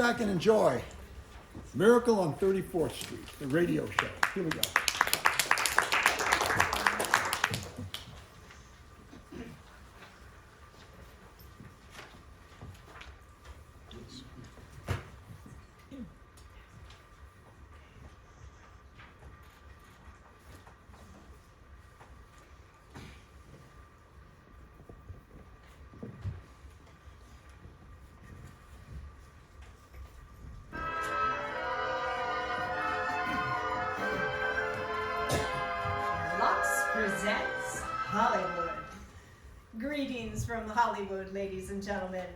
Back and enjoy Miracle on 34th Street, the radio show. Here we go. Presents Hollywood. Greetings from Hollywood, ladies and gentlemen.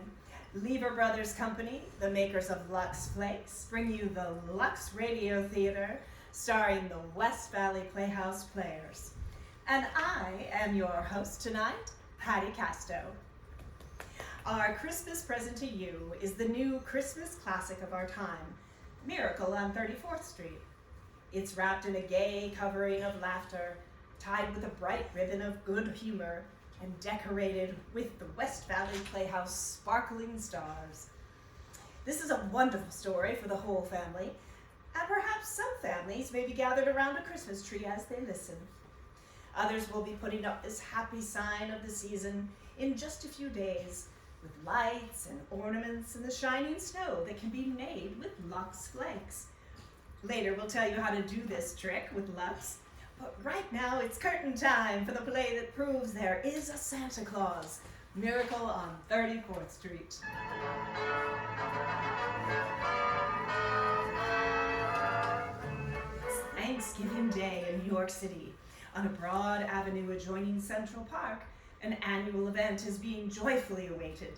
Lever Brothers Company, the makers of Lux Flakes, bring you the Lux Radio Theater, starring the West Valley Playhouse players. And I am your host tonight, Patty Casto. Our Christmas present to you is the new Christmas classic of our time, Miracle on 34th Street. It's wrapped in a gay covering of laughter, tied with a bright ribbon of good humor, and decorated with the West Valley Playhouse sparkling stars. This is a wonderful story for the whole family, and perhaps some families may be gathered around a Christmas tree as they listen. Others will be putting up this happy sign of the season in just a few days, with lights and ornaments and the shining snow that can be made with Lux Flakes. Later we'll tell you how to do this trick with Lux. But right now, it's curtain time for the play that proves there is a Santa Claus. Miracle on 34th Street. It's Thanksgiving Day in New York City. On a broad avenue adjoining Central Park, an annual event is being joyfully awaited.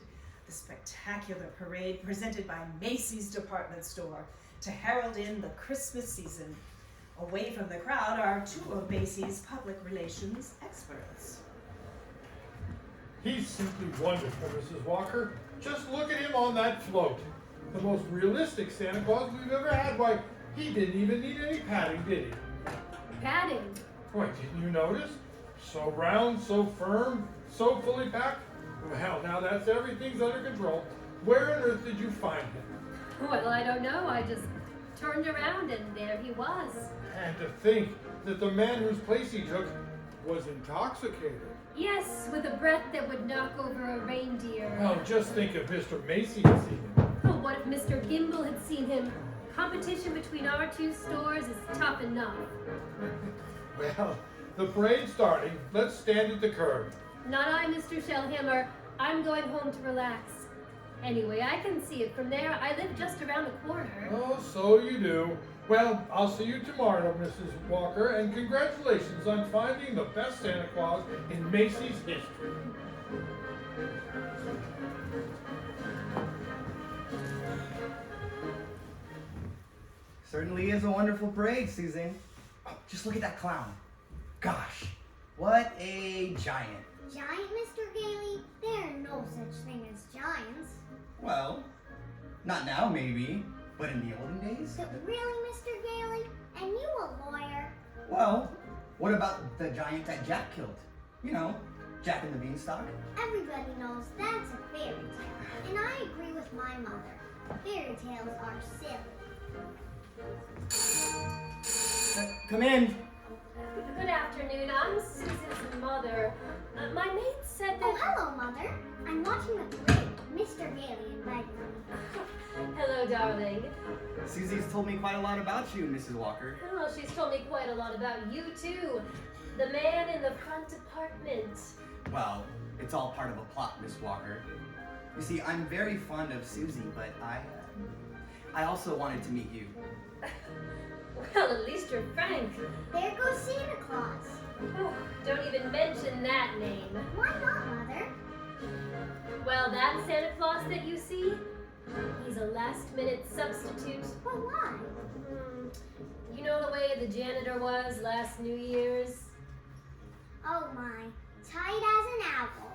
The spectacular parade presented by Macy's department store to herald in the Christmas season. Away from the crowd are two of Macy's public relations experts. He's simply wonderful, Mrs. Walker. Just look at him on that float. The most realistic Santa Claus we've ever had. Why, he didn't even need any padding, did he? Padding? Why, didn't you notice? So round, so firm, so fully packed. Well, now that's everything's under control. Where on earth did you find him? Well, I don't know. I just turned around and there he was. And to think that the man whose place he took was intoxicated. Yes, with a breath that would knock over a reindeer. Well, just think if Mr. Macy had seen him. Oh, what if Mr. Gimble had seen him? Competition between our two stores is tough enough. Well, the parade's starting. Let's stand at the curb. Not I, Mr. Shellhammer. I'm going home to relax. Anyway, I can see it from there. I live just around the corner. Oh, so you do. Well, I'll see you tomorrow, Mrs. Walker, and congratulations on finding the best Santa Claus in Macy's history. Certainly is a wonderful parade, Susan. Oh, just look at that clown. Gosh, what a giant. Giant, Mr. Gailey? There are no such thing as giants. Well, not now maybe, but in the olden days? But really, Mr. Gailey? And you a lawyer? Well, what about the giant that Jack killed? You know, Jack and the Beanstalk? Everybody knows that's a fairy tale. And I agree with my mother. Fairy tales are silly. Come in. Good afternoon. I'm Susan's mother. My maid said that... Oh, hello, Mother. I'm watching the parade. Mr. Gailey invited me. Hello, darling. Susie's told me quite a lot about you, Mrs. Walker. Oh, she's told me quite a lot about you, too. The man in the front apartment. Well, it's all part of a plot, Miss Walker. You see, I'm very fond of Susie, but I also wanted to meet you. Well, at least you're frank. There goes Santa Claus. Oh, don't even mention that name. Why not, Mother? Well, that Santa Claus that you see, he's a last-minute substitute. But why? You know the way the janitor was last New Year's? Oh my, tight as an apple.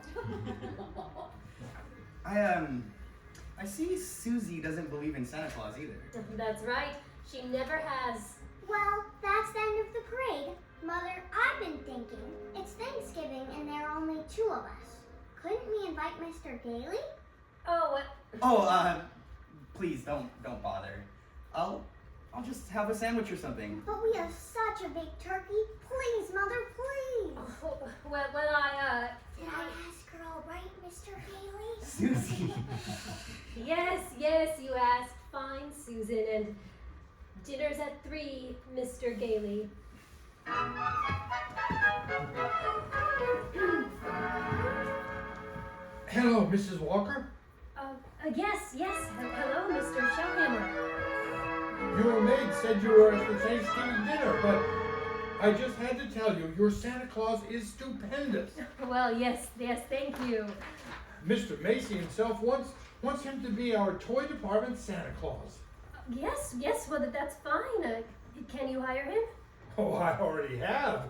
I see Susie doesn't believe in Santa Claus either. That's right. She never has. Well, that's the end of the parade. Mother, I've been thinking, it's Thanksgiving and there are only two of us. Couldn't we invite Mr. Gailey? Oh, Oh, Please don't bother. I'll just have a sandwich or something. But we have such a big turkey. Please, Mother, please. Oh, well, I, Did I ask her all right, Mr. Haley? Susie. Yes, you asked. Fine, Susan, and dinner's at 3, Mr. Gailey. Hello, Mrs. Walker. Yes. Hello, Mr. Shellhammer. Your maid said you were at the Thanksgiving dinner, but I just had to tell you, your Santa Claus is stupendous. Well, yes, thank you. Mr. Macy himself wants him to be our toy department Santa Claus. Yes, well, that's fine. Can you hire him? Oh, I already have.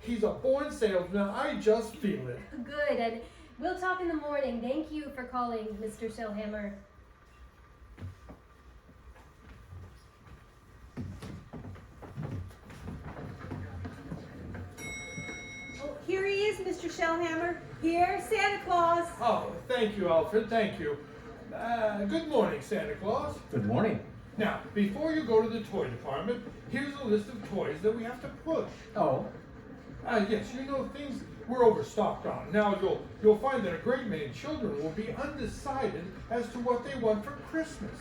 He's a born salesman. I just feel it. Good, and we'll talk in the morning. Thank you for calling, Mr. Shellhammer. Oh, here he is, Mr. Shellhammer. Here, Santa Claus. Oh, thank you, Alfred. Thank you. Good morning, Santa Claus. Good morning. Now, before you go to the toy department, here's a list of toys that we have to push. Oh, Yes, you know, things we're overstocked on. Now, you'll find that a great many children will be undecided as to what they want for Christmas.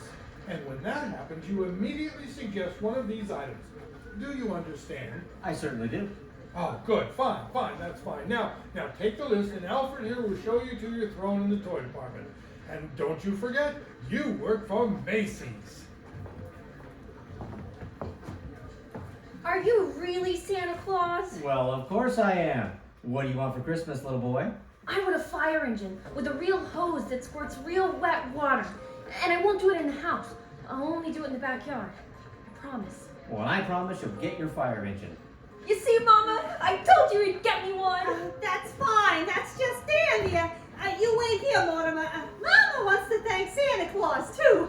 And when that happens, you immediately suggest one of these items. Do you understand? I certainly do. Oh, good. Fine, that's fine. Now take the list, and Alfred here will show you to your throne in the toy department. And don't you forget, you work for Macy's. Are you really Santa Claus? Well, of course I am. What do you want for Christmas, little boy? I want a fire engine with a real hose that squirts real wet water. And I won't do it in the house. I'll only do it in the backyard. I promise. Well, and I promise you'll get your fire engine. You see, Mama? I told you he'd get me one. That's fine. That's just dandy. You wait here, Mortimer. Mama wants to thank Santa Claus, too.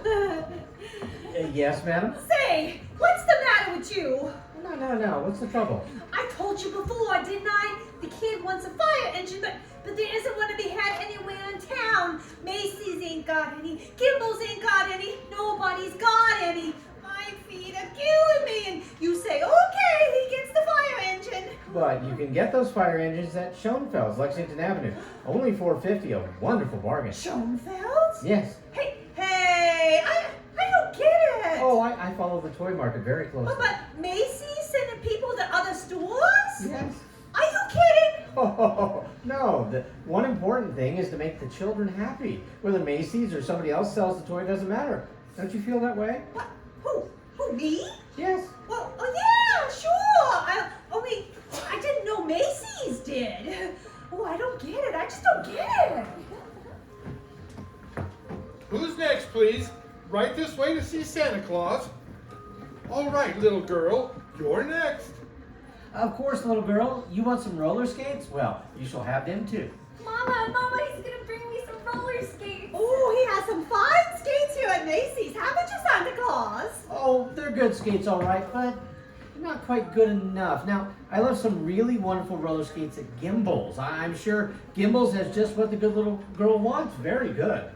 Yes, madam? Say, what's the matter with you? No. What's the trouble? I told you before, didn't I? The kid wants a fire engine, but there isn't one to be had anywhere in town. Macy's ain't got any. Gimbel's ain't got any. Nobody's got any. My feet are killing me. And you say, okay, he gets the fire engine. But you can get those fire engines at Schoenfeld's, Lexington Avenue. Only $4.50, a wonderful bargain. Schoenfeld's? Yes. Hey, I don't get it. Oh, I follow the toy market very closely. Oh, but Macy's sending people to other stores? Yes. Are you kidding? Oh, no. The one important thing is to make the children happy. Whether Macy's or somebody else sells the toy, doesn't matter. Don't you feel that way? What? Who, me? Yes. Well, oh yeah, sure. I didn't know Macy's did. Oh, I don't get it. I just don't get it. Who's next, please? Right this way to see Santa Claus. All right, little girl, you're next. Of course, little girl. You want some roller skates? Well, you shall have them too. Mama, he's gonna bring me some roller skates. Oh, he has some fine skates here at Macy's. Haven't you, Santa Claus? Oh, they're good skates, all right, but not quite good enough. Now, I love some really wonderful roller skates at Gimbel's. I'm sure Gimbel's has just what the good little girl wants. Very good.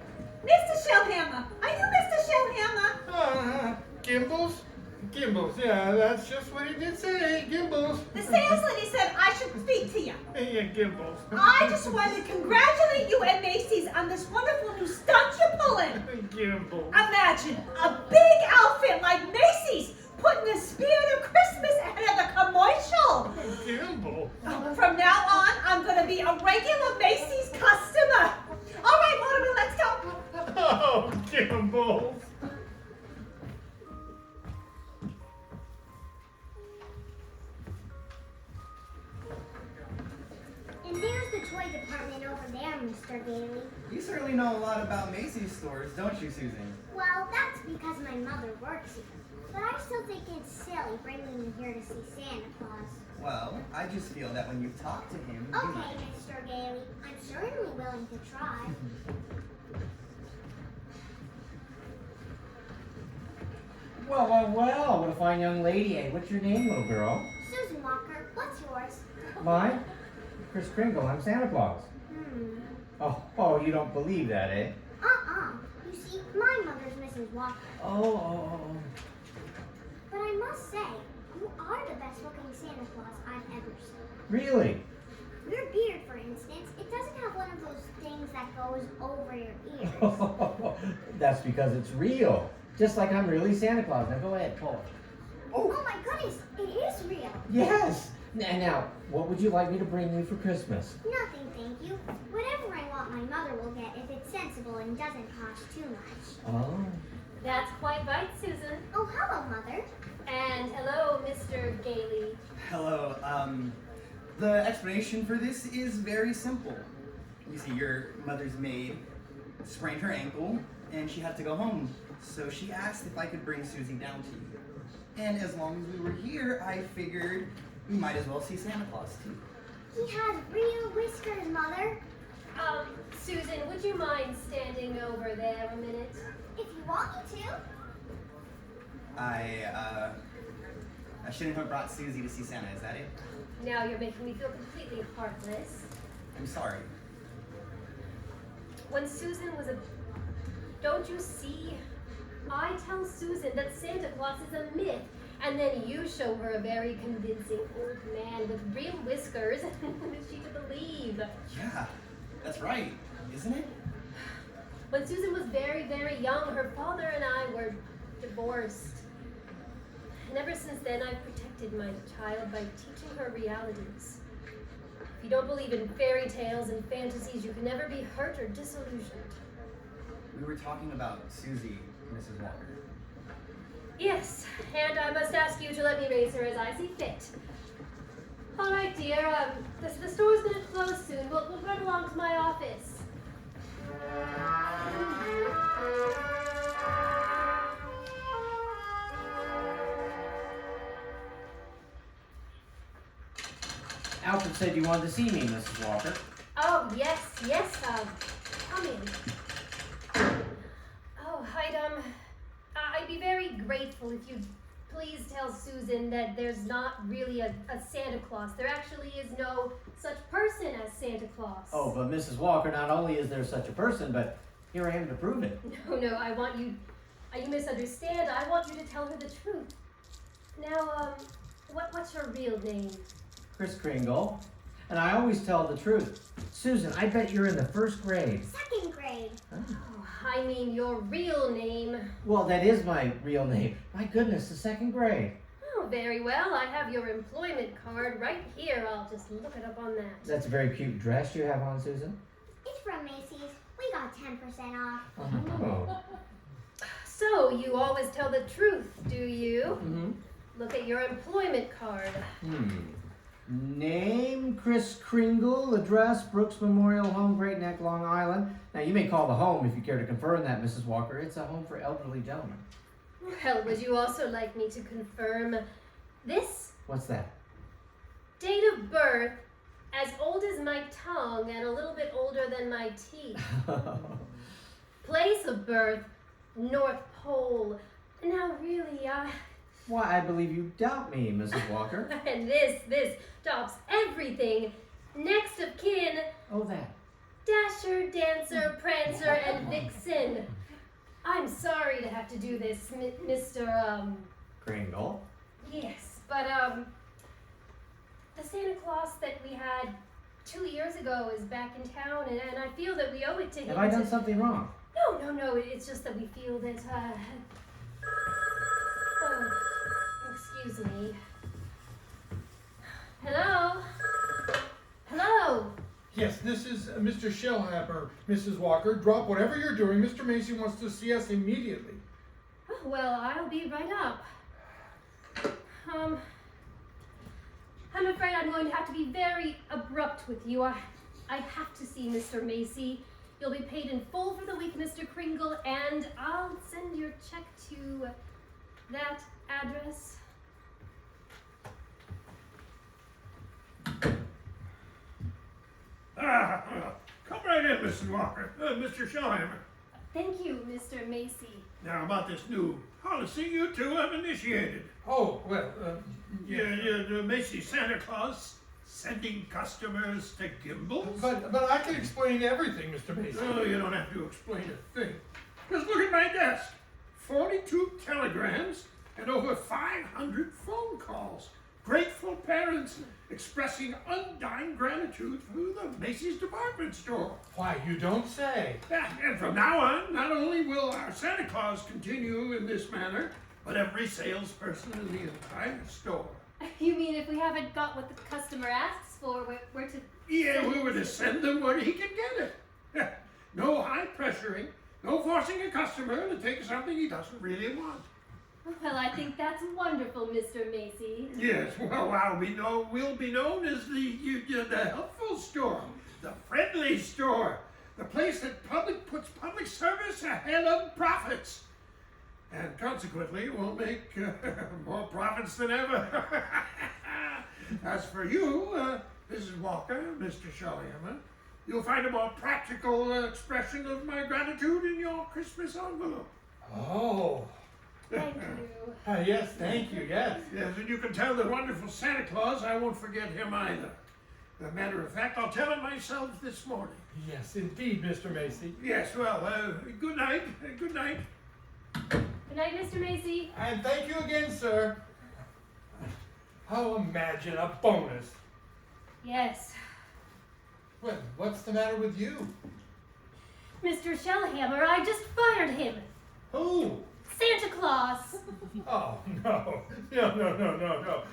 Mr. Shellhammer, are you Mr. Shellhammer? Gimbals? Gimbals, yeah, that's just what he did say, Gimbals. The sales lady said I should speak to you. Yeah, Gimbals. I just wanted to congratulate you at Macy's on this wonderful new stunt you're pulling. Gimbals. Imagine a big outfit like Macy's putting the spirit of Christmas ahead of the commercial. Gimbal. From now on, I'm going to be a regular Macy's customer. All right, Mortimer, let's go. Oh, Gimbals. And there's the toy department over there, Mr. Gailey. You certainly know a lot about Macy's stores, don't you, Susan? Well, that's because my mother works here. But I still think it's silly bringing me here to see Santa Claus. Well, I just feel that when you talk to him, you Okay, might... Mr. Gailey, I'm certainly willing to try. Well, what a fine young lady, eh? What's your name, little girl? Susan Walker, what's yours? Mine? Chris Kringle, I'm Santa Claus. Hmm. Oh, you don't believe that, eh? You see, my mother's Mrs. Mrs. Walker. Oh. But I must say, you are the best looking Santa Claus I've ever seen. Really? Your beard, for instance, it doesn't have one of those things that goes over your ears. That's because it's real. Just like I'm really Santa Claus. Now go ahead, pull it. Oh my goodness, it is real. Yes. And now, what would you like me to bring you for Christmas? Nothing, thank you. Whatever I want, my mother will get if it's sensible and doesn't cost too much. Oh. That's quite right, Susan. Oh, hello, Mother. And hello, Mr. Gailey. Hello. The explanation for this is very simple. You see, your mother's maid sprained her ankle and she had to go home. So she asked if I could bring Susie down to you. And as long as we were here, I figured we might as well see Santa Claus too. He has real whiskers, Mother. Susan, would you mind standing over there a minute? If you want me to. I shouldn't have brought Susie to see Santa, is that it? Now you're making me feel completely heartless. I'm sorry. When Susan was a... Don't you see? I tell Susan that Santa Claus is a myth, and then you show her a very convincing old man with real whiskers, and is she to believe? Yeah, that's right, isn't it? When Susan was very, very young, her father and I were divorced. And ever since then, I've protected my child by teaching her realities. If you don't believe in fairy tales and fantasies, you can never be hurt or disillusioned. We were talking about Susie, Mrs. Walker. Yes, and I must ask you to let me raise her as I see fit. All right, dear. The store's gonna close soon. We'll run along to my office. Alfred said you wanted to see me, Mrs. Walker. Oh, yes, come in. Oh, I'd be very grateful if you'd please tell Susan that there's not really a Santa Claus. There actually is no such person as Santa Claus. Oh, but Mrs. Walker, not only is there such a person, but here I am to prove it. No, you misunderstand. I want you to tell her the truth. Now, what's your real name? Kris Kringle. And I always tell the truth. Susan, I bet you're in the first grade. Second grade. Oh, I mean your real name. Well, that is my real name. My goodness, the second grade. Oh, very well. I have your employment card right here. I'll just look it up on that. That's a very cute dress you have on, Susan. It's from Macy's. We got 10% off. Oh. So, you always tell the truth, do you? Mm-hmm. Look at your employment card. Name, Kris Kringle. Address, Brooks Memorial Home, Great Neck, Long Island. Now, you may call the home if you care to confirm that, Mrs. Walker. It's a home for elderly gentlemen. Well, would you also like me to confirm this? What's that? Date of birth, as old as my tongue and a little bit older than my teeth. Place of birth, North Pole. Now, really, Why, I believe you doubt me, Mrs. Walker. And this tops everything. Next of kin, Oh, that. Dasher, Dancer, Prancer, and Vixen. I'm sorry to have to do this, Mr. Kringle. Yes, but, the Santa Claus that we had 2 years ago is back in town, and I feel that we owe it to him. Have I done something wrong? No, it's just that we feel that, oh, excuse me. Hello? Hello? Yes, this is Mr. Shellhammer, Mrs. Walker. Drop whatever you're doing. Mr. Macy wants to see us immediately. Oh, well, I'll be right up. I'm afraid I'm going to have to be very abrupt with you. I have to see Mr. Macy. You'll be paid in full for the week, Mr. Kringle, and I'll send your check to that address. Come right in, Mrs. Walker. Mr. Shellhammer. Thank you, Mr. Macy. Now about this new policy you two have initiated. Oh, well, The Macy's Santa Claus sending customers to Gimbals? But I can explain everything, Mr. Macy. Oh, you don't have to explain a thing. Just look at my desk. 42 telegrams and over 500 phone calls. Grateful parents expressing undying gratitude through the Macy's department store. Why, you don't say. And from now on, not only will our Santa Claus continue in this manner, but every salesperson in the entire store. You mean if we haven't got what the customer asks for, we're to... Yeah, we were to send them where he could get it. No high pressuring, no forcing a customer to take something he doesn't really want. Well, I think that's wonderful, Mr. Macy. Yes, well, we'll be known as the helpful store, the friendly store, the place that puts public service ahead of profits. And consequently, we'll make more profits than ever. As for you, Mrs. Walker, Mr. Shellhammer, you'll find a more practical expression of my gratitude in your Christmas envelope. Oh. Thank you. Yes, thank you, yes. Yes, and you can tell the wonderful Santa Claus I won't forget him either. As a matter of fact, I'll tell him myself this morning. Yes, indeed, Mr. Macy. Yes, well, good night. Good night. Good night, Mr. Macy. And thank you again, sir. Oh, imagine a bonus. Yes. Well, what's the matter with you? Mr. Shellhammer, I just fired him. Who? Santa Claus. Oh, no.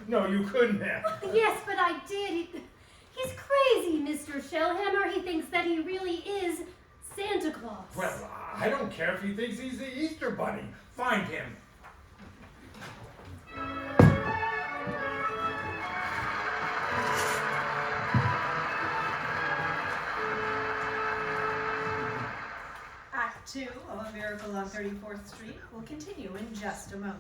No, you couldn't have. Yes, but I did. He's crazy, Mr. Shellhammer. He thinks that he really is Santa Claus. Well, I don't care if he thinks he's the Easter Bunny. Find him. Act 2 of A Miracle on 34th Street will continue in just a moment.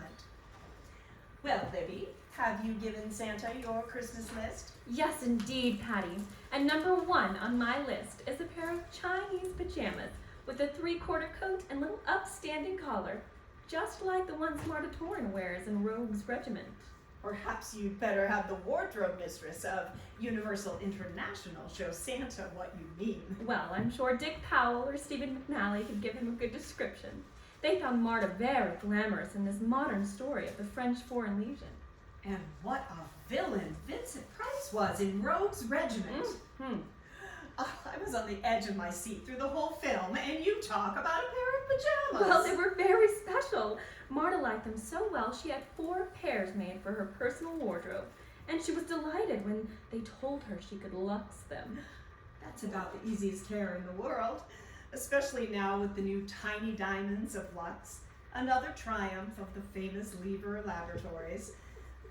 Well, Libby, have you given Santa your Christmas list? Yes, indeed, Patty. And number 1 on my list is a pair of Chinese pajamas with a 3/4 coat and little upstanding collar, just like the ones Marta Torrin wears in Rogue's Regiment. Perhaps you'd better have the wardrobe mistress of Universal International show Santa what you mean. Well, I'm sure Dick Powell or Stephen McNally could give him a good description. They found Marta very glamorous in this modern story of the French Foreign Legion. And what a villain Vincent Price was in Rogue's Regiment. Mm-hmm. Oh, I was on the edge of my seat through the whole film, and you talk about a pair of pajamas. Well, they were very special. Marta liked them so well she had 4 pairs made for her personal wardrobe, and she was delighted when they told her she could luxe them. That's about the easiest care in the world, especially now with the new tiny diamonds of Lux, another triumph of the famous Lever Laboratories.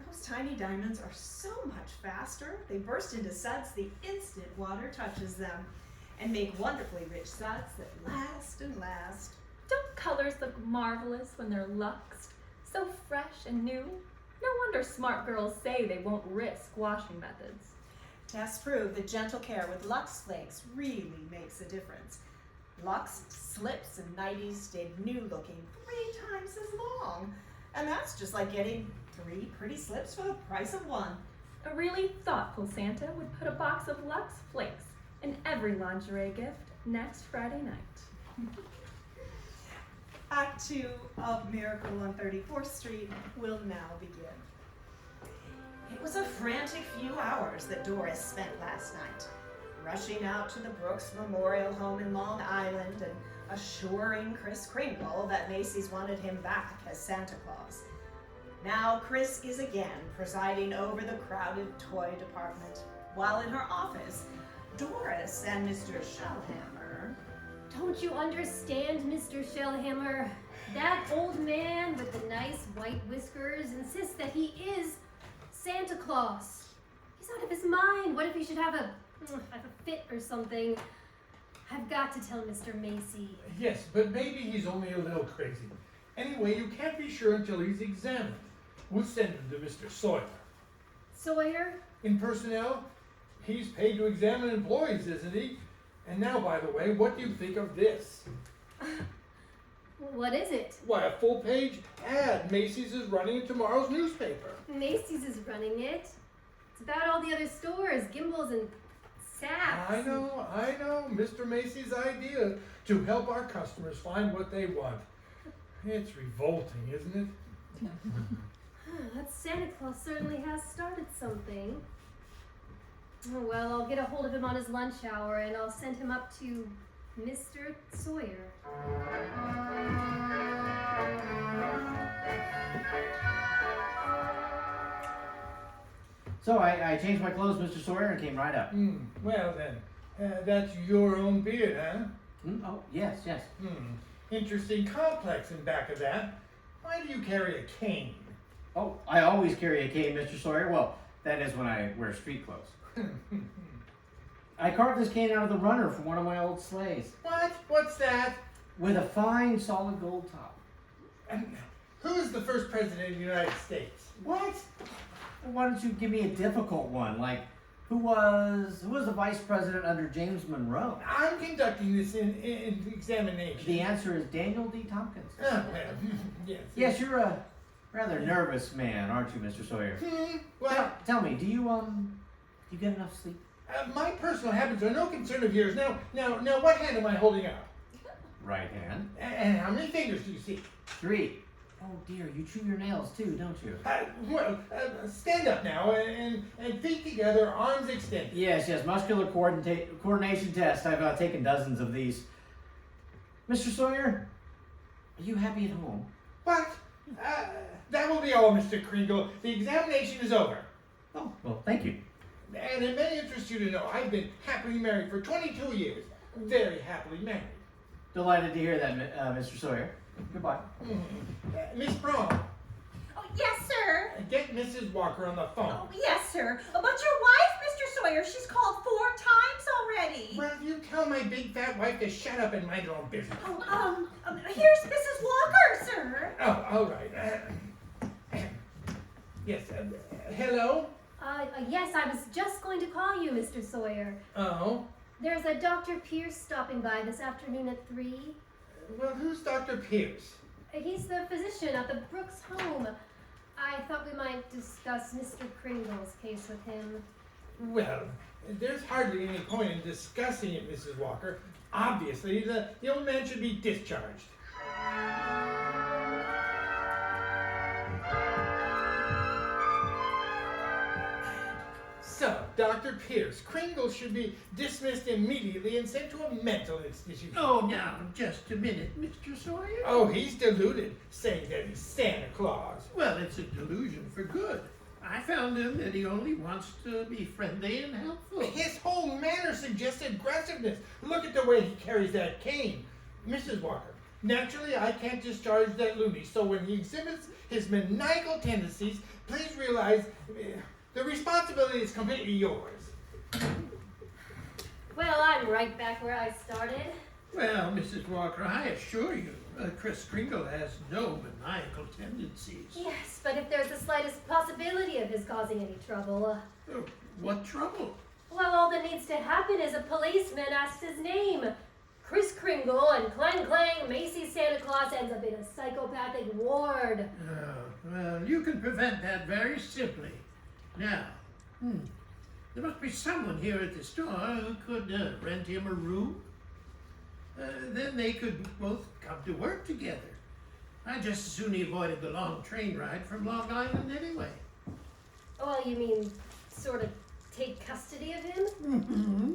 Those tiny diamonds are so much faster. They burst into suds the instant water touches them and make wonderfully rich suds that last and last. Don't colors look marvelous when they're luxed? So fresh and new? No wonder smart girls say they won't risk washing methods. Tests prove that gentle care with Lux Flakes really makes a difference. Lux slips and nighties stayed new looking 3 times as long. And that's just like getting 3 pretty slips for the price of 1. A really thoughtful Santa would put a box of Lux Flakes in every lingerie gift next Friday night. Act 2 of Miracle on 34th Street will now begin. It was a frantic few hours that Doris spent last night, rushing out to the Brooks Memorial Home in Long Island and assuring Kris Kringle that Macy's wanted him back as Santa Claus. Now Kris is again presiding over the crowded toy department, while in her office, Doris and Mr. Shellhammer. Don't you understand, Mr. Shellhammer? That old man with the nice white whiskers insists that he is Santa Claus. He's out of his mind. What if he should have a fit or something? I've got to tell Mr. Macy. Yes, but maybe he's only a little crazy. Anyway, you can't be sure until he's examined. We'll send him to Mr. Sawyer. Sawyer? In personnel, he's paid to examine employees, isn't he? And now, by the way, what do you think of this? What is it? Why, a full-page ad Macy's is running in tomorrow's newspaper. Macy's is running it. It's about all the other stores, Gimbals and Saks. I know. Mr. Macy's idea to help our customers find what they want. It's revolting, isn't it? That Santa Claus certainly has started something. Oh, well, I'll get a hold of him on his lunch hour and I'll send him up to Mr. Sawyer. So I changed my clothes, Mr. Sawyer, and came right up. Well then, that's your own beard, huh? Oh, yes, yes. Interesting complex in back of that. Why do you carry a cane? Oh, I always carry a cane, Mr. Sawyer. Well, that is when I wear street clothes. I carved this cane out of the runner from one of my old sleighs. What? What's that? With a fine, solid gold top. Who is the first president of the United States? What? Why don't you give me a difficult one, like who was the vice president under James Monroe? I'm conducting this in examination. The answer is Daniel D. Tompkins. Oh, well, yes. Yes, you're a rather nervous man, aren't you, Mr. Sawyer? Well, Tell me, do you get enough sleep? my personal habits are no concern of yours. Now, what hand am I holding up? Right hand. And how many fingers do you see? 3. Oh dear, you chew your nails too, don't you? Stand up now and feet together, arms extended. Yes, muscular coordination test. I've taken dozens of these. Mr. Sawyer, are you happy at home? What? That will be all, Mr. Kringle. The examination is over. Oh, well, thank you. And it may interest you to know I've been happily married for 22 years. Very happily married. Delighted to hear that, Mr. Sawyer. Goodbye. Miss Braun, Oh, yes, sir. get Mrs. Walker on the phone. Oh, yes, sir. But your wife, Mr. Sawyer, she's called 4 times already. Well, you tell my big fat wife to shut up and mind her own business. Here's Mrs. Walker, sir. Oh, all right. Yes, hello? Yes, I was just going to call you, Mr. Sawyer. Oh? There's a Dr. Pierce stopping by this afternoon at 3. Well, who's Dr. Pierce? He's the physician at the Brooks home. I thought we might discuss Mr. Kringle's case with him. Well, there's hardly any point in discussing it, Mrs. Walker. Obviously, the old man should be discharged. So, Dr. Pierce, Kringle should be dismissed immediately and sent to a mental institution. Oh, now, just a minute, Mr. Sawyer. Oh, he's deluded, saying that he's Santa Claus. Well, it's a delusion for good. I found him that he only wants to be friendly and helpful. His whole manner suggests aggressiveness. Look at the way he carries that cane. Mrs. Walker, naturally I can't discharge that loony, so when he exhibits his maniacal tendencies, please realize the responsibility is completely yours. Well, I'm right back where I started. Well, Mrs. Walker, I assure you, Chris Kringle has no maniacal tendencies. Yes, but if there's the slightest possibility of his causing any trouble, Oh, what trouble? well, all that needs to happen is a policeman asks his name. Chris Kringle and clang clang, Macy's Santa Claus ends up in a psychopathic ward. Oh, well, you can prevent that very simply. Now, there must be someone here at the store who could rent him a room. Then they could both come to work together. I just as soon he avoided the long train ride from Long Island anyway. Well, you mean sort of take custody of him? Mm-hmm.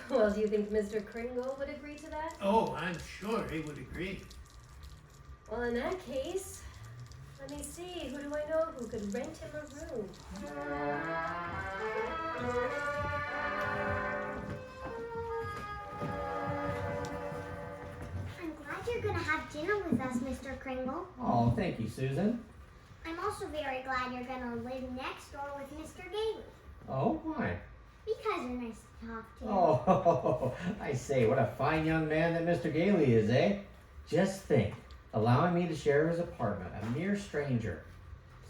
Well, do you think Mr. Kringle would agree to that? Oh, I'm sure he would agree. Well, in that case, let me see. Who do I know who could rent him a room? I'm glad you're gonna have dinner with us, Mr. Kringle. Oh, thank you, Susan. I'm also very glad you're gonna live next door with Mr. Gailey. Oh, why? Because you're nice to talk to. Oh, I say, what a fine young man that Mr. Gailey is, eh? Just think, allowing me to share his apartment, a mere stranger.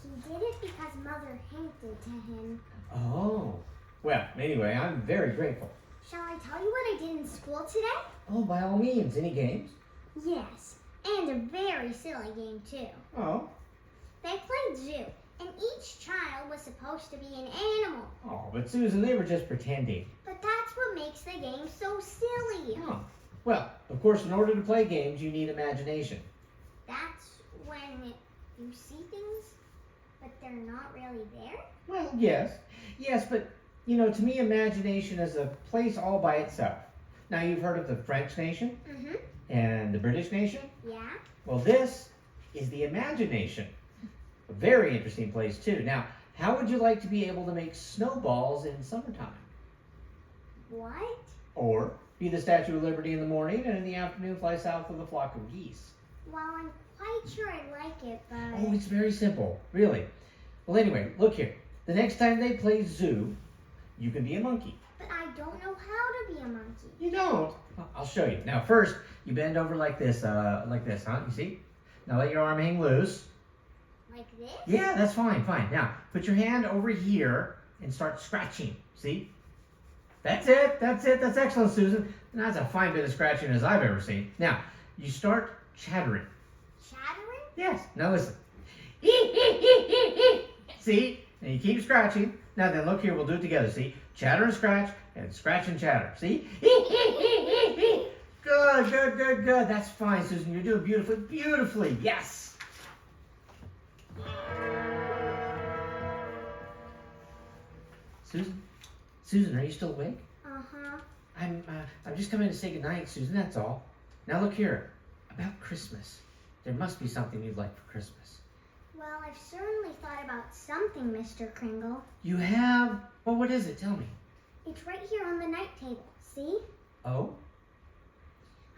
He did it because Mother hinted to him. Oh, well, anyway, I'm very grateful. Shall I tell you what I did in school today? Oh, by all means, any games? Yes, and a very silly game too. Oh. They played zoo, and each child was supposed to be an animal. Oh, but Susan, they were just pretending. But that's what makes the game so silly. Oh. Well, of course, in order to play games, you need imagination. That's when you see things, but they're not really there? Well, yes. Yes, but, you know, to me, imagination is a place all by itself. Now, you've heard of the French nation Mm-hmm. and the British nation? Yeah. Well, this is the imagination. A very interesting place, too. Now, how would you like to be able to make snowballs in summertime? What? Or be the Statue of Liberty in the morning and in the afternoon fly south with a flock of geese? Well, I'm quite sure I like it, but... Oh, it's very simple, really. Well, anyway, look here. The next time they play zoo, you can be a monkey. But I don't know how to be a monkey. You don't? I'll show you. Now, first, you bend over like this, huh? You see? Now let your arm hang loose. Like this? Yeah, that's fine, fine. Now, put your hand over here and start scratching. See? That's it, that's it. That's excellent, Susan. And that's a fine bit of scratching as I've ever seen. Now, you start chattering. Chattering? Yes. Now listen. See? And you keep scratching. Now then, look here. We'll do it together. See? Chatter and scratch and chatter. See? Good, good, good, good. That's fine, Susan. You're doing beautifully, beautifully. Yes. Susan? Susan, are you still awake? Uh-huh. I'm just coming to say goodnight, Susan. That's all. Now look here. About Christmas. There must be something you'd like for Christmas. Well, I've certainly thought about something, Mr. Kringle. You have? Well, what is it? Tell me. It's right here on the night table. See? Oh?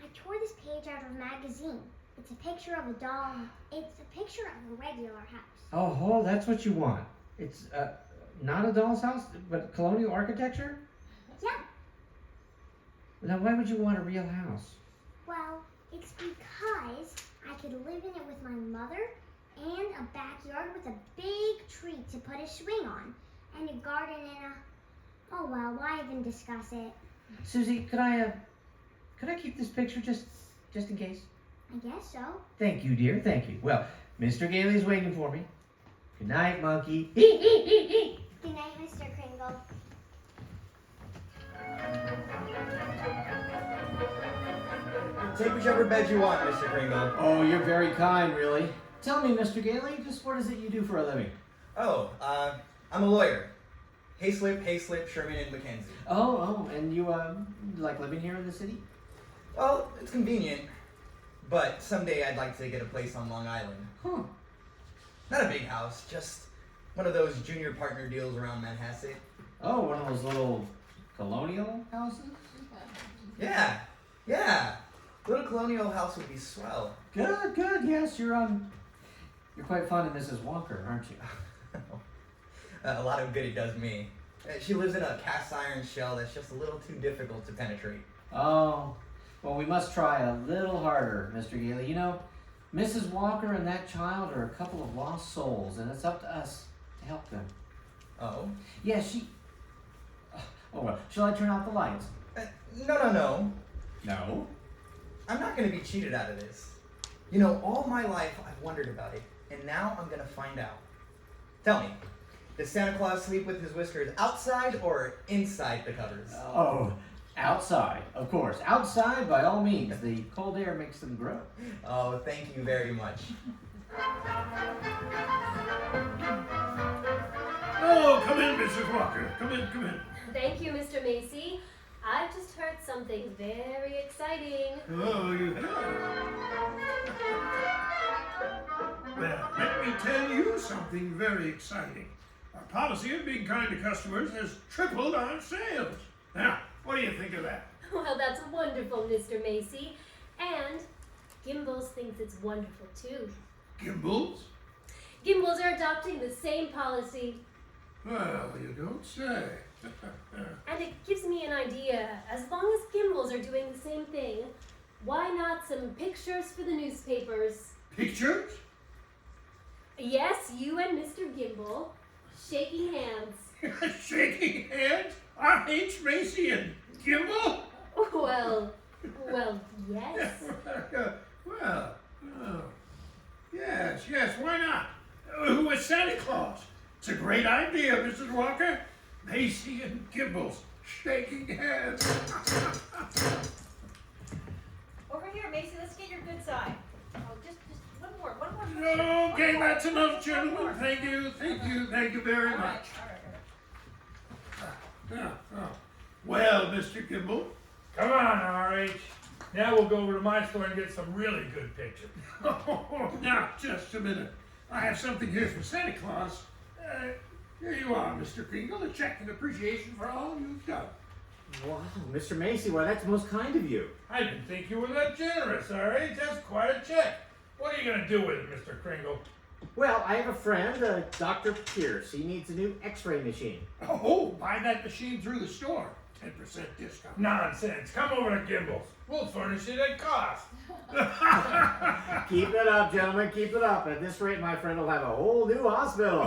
I tore this page out of a magazine. It's a picture of a doll. It's a picture of a regular house. Oh, that's what you want. It's not a doll's house, but colonial architecture? Yeah. Now, why would you want a real house? Well, it's because I could live in it with my mother and a backyard with a big tree to put a swing on and a garden and a... Oh, well, why even discuss it? Susie, could I keep this picture just in case? I guess so. Thank you, dear. Thank you. Well, Mr. Gailey's waiting for me. Good night, monkey. Good night, Mr. Kringle. Take whichever bed you want, Mr. Kringle. Oh, you're very kind, really. Tell me, Mr. Gailey, just what is it you do for a living? Oh, I'm a lawyer. Hayslip, Sherman, and Mackenzie. Oh, and you like living here in the city? Well, it's convenient, but someday I'd like to get a place on Long Island. Huh. Not a big house, just one of those junior partner deals around Manhasset. Oh, one of those little colonial houses? Yeah. Little colonial house would be swell. Good. Yes, you're quite fond of Mrs. Walker, aren't you? A lot of good it does me. She lives in a cast iron shell that's just a little too difficult to penetrate. Oh, well, we must try a little harder, Mr. Gailey. You know, Mrs. Walker and that child are a couple of lost souls, and it's up to us to help them. Oh? Yeah, Oh, well, shall I turn out the lights? No. No? I'm not going to be cheated out of this. You know, all my life I've wondered about it, and now I'm going to find out. Tell me, does Santa Claus sleep with his whiskers outside or inside the covers? Oh, outside, of course. Outside, by all means. The cold air makes them grow. Oh, thank you very much. Oh, come in, Mrs. Walker. Come in. Thank you, Mr. Macy. I've just heard something very exciting. Oh, you have? Well, let me tell you something very exciting. Our policy of being kind to customers has tripled our sales. Now, what do you think of that? Well, that's wonderful, Mr. Macy. And Gimbals thinks it's wonderful, too. Gimbals? Gimbals are adopting the same policy. Well, you don't say. And it gives me an idea. As long as Gimbals are doing the same thing, why not some pictures for the newspapers? Pictures? Yes, you and Mr. Gimbal shaking hands. Shaking hands? R.H. Macy and Gimbal? Well, yes. Yes, why not? Who is Santa Claus? It's a great idea, Mrs. Walker. Macy and Gimbals shaking hands. Over here, Macy, let's get your good side. Oh, just one more Okay, that's enough, gentlemen. Thank you very much. Well, Mr. Kimball. Come on, RH. Now we'll go over to my store and get some really good pictures. Now, just a minute. I have something here from Santa Claus. Here you are, Mr. Kringle, a check in appreciation for all you've done. Wow, Mr. Macy, well, that's most kind of you. I didn't think you were that generous, RH. That's quite a check. What are you going to do with it, Mr. Kringle? Well, I have a friend, Dr. Pierce. He needs a new x-ray machine. Oh, buy that machine through the store. 10% discount. Nonsense. Come over to Gimbel's. We'll furnish it at cost. Keep it up, gentlemen, keep it up. At this rate, my friend will have a whole new hospital.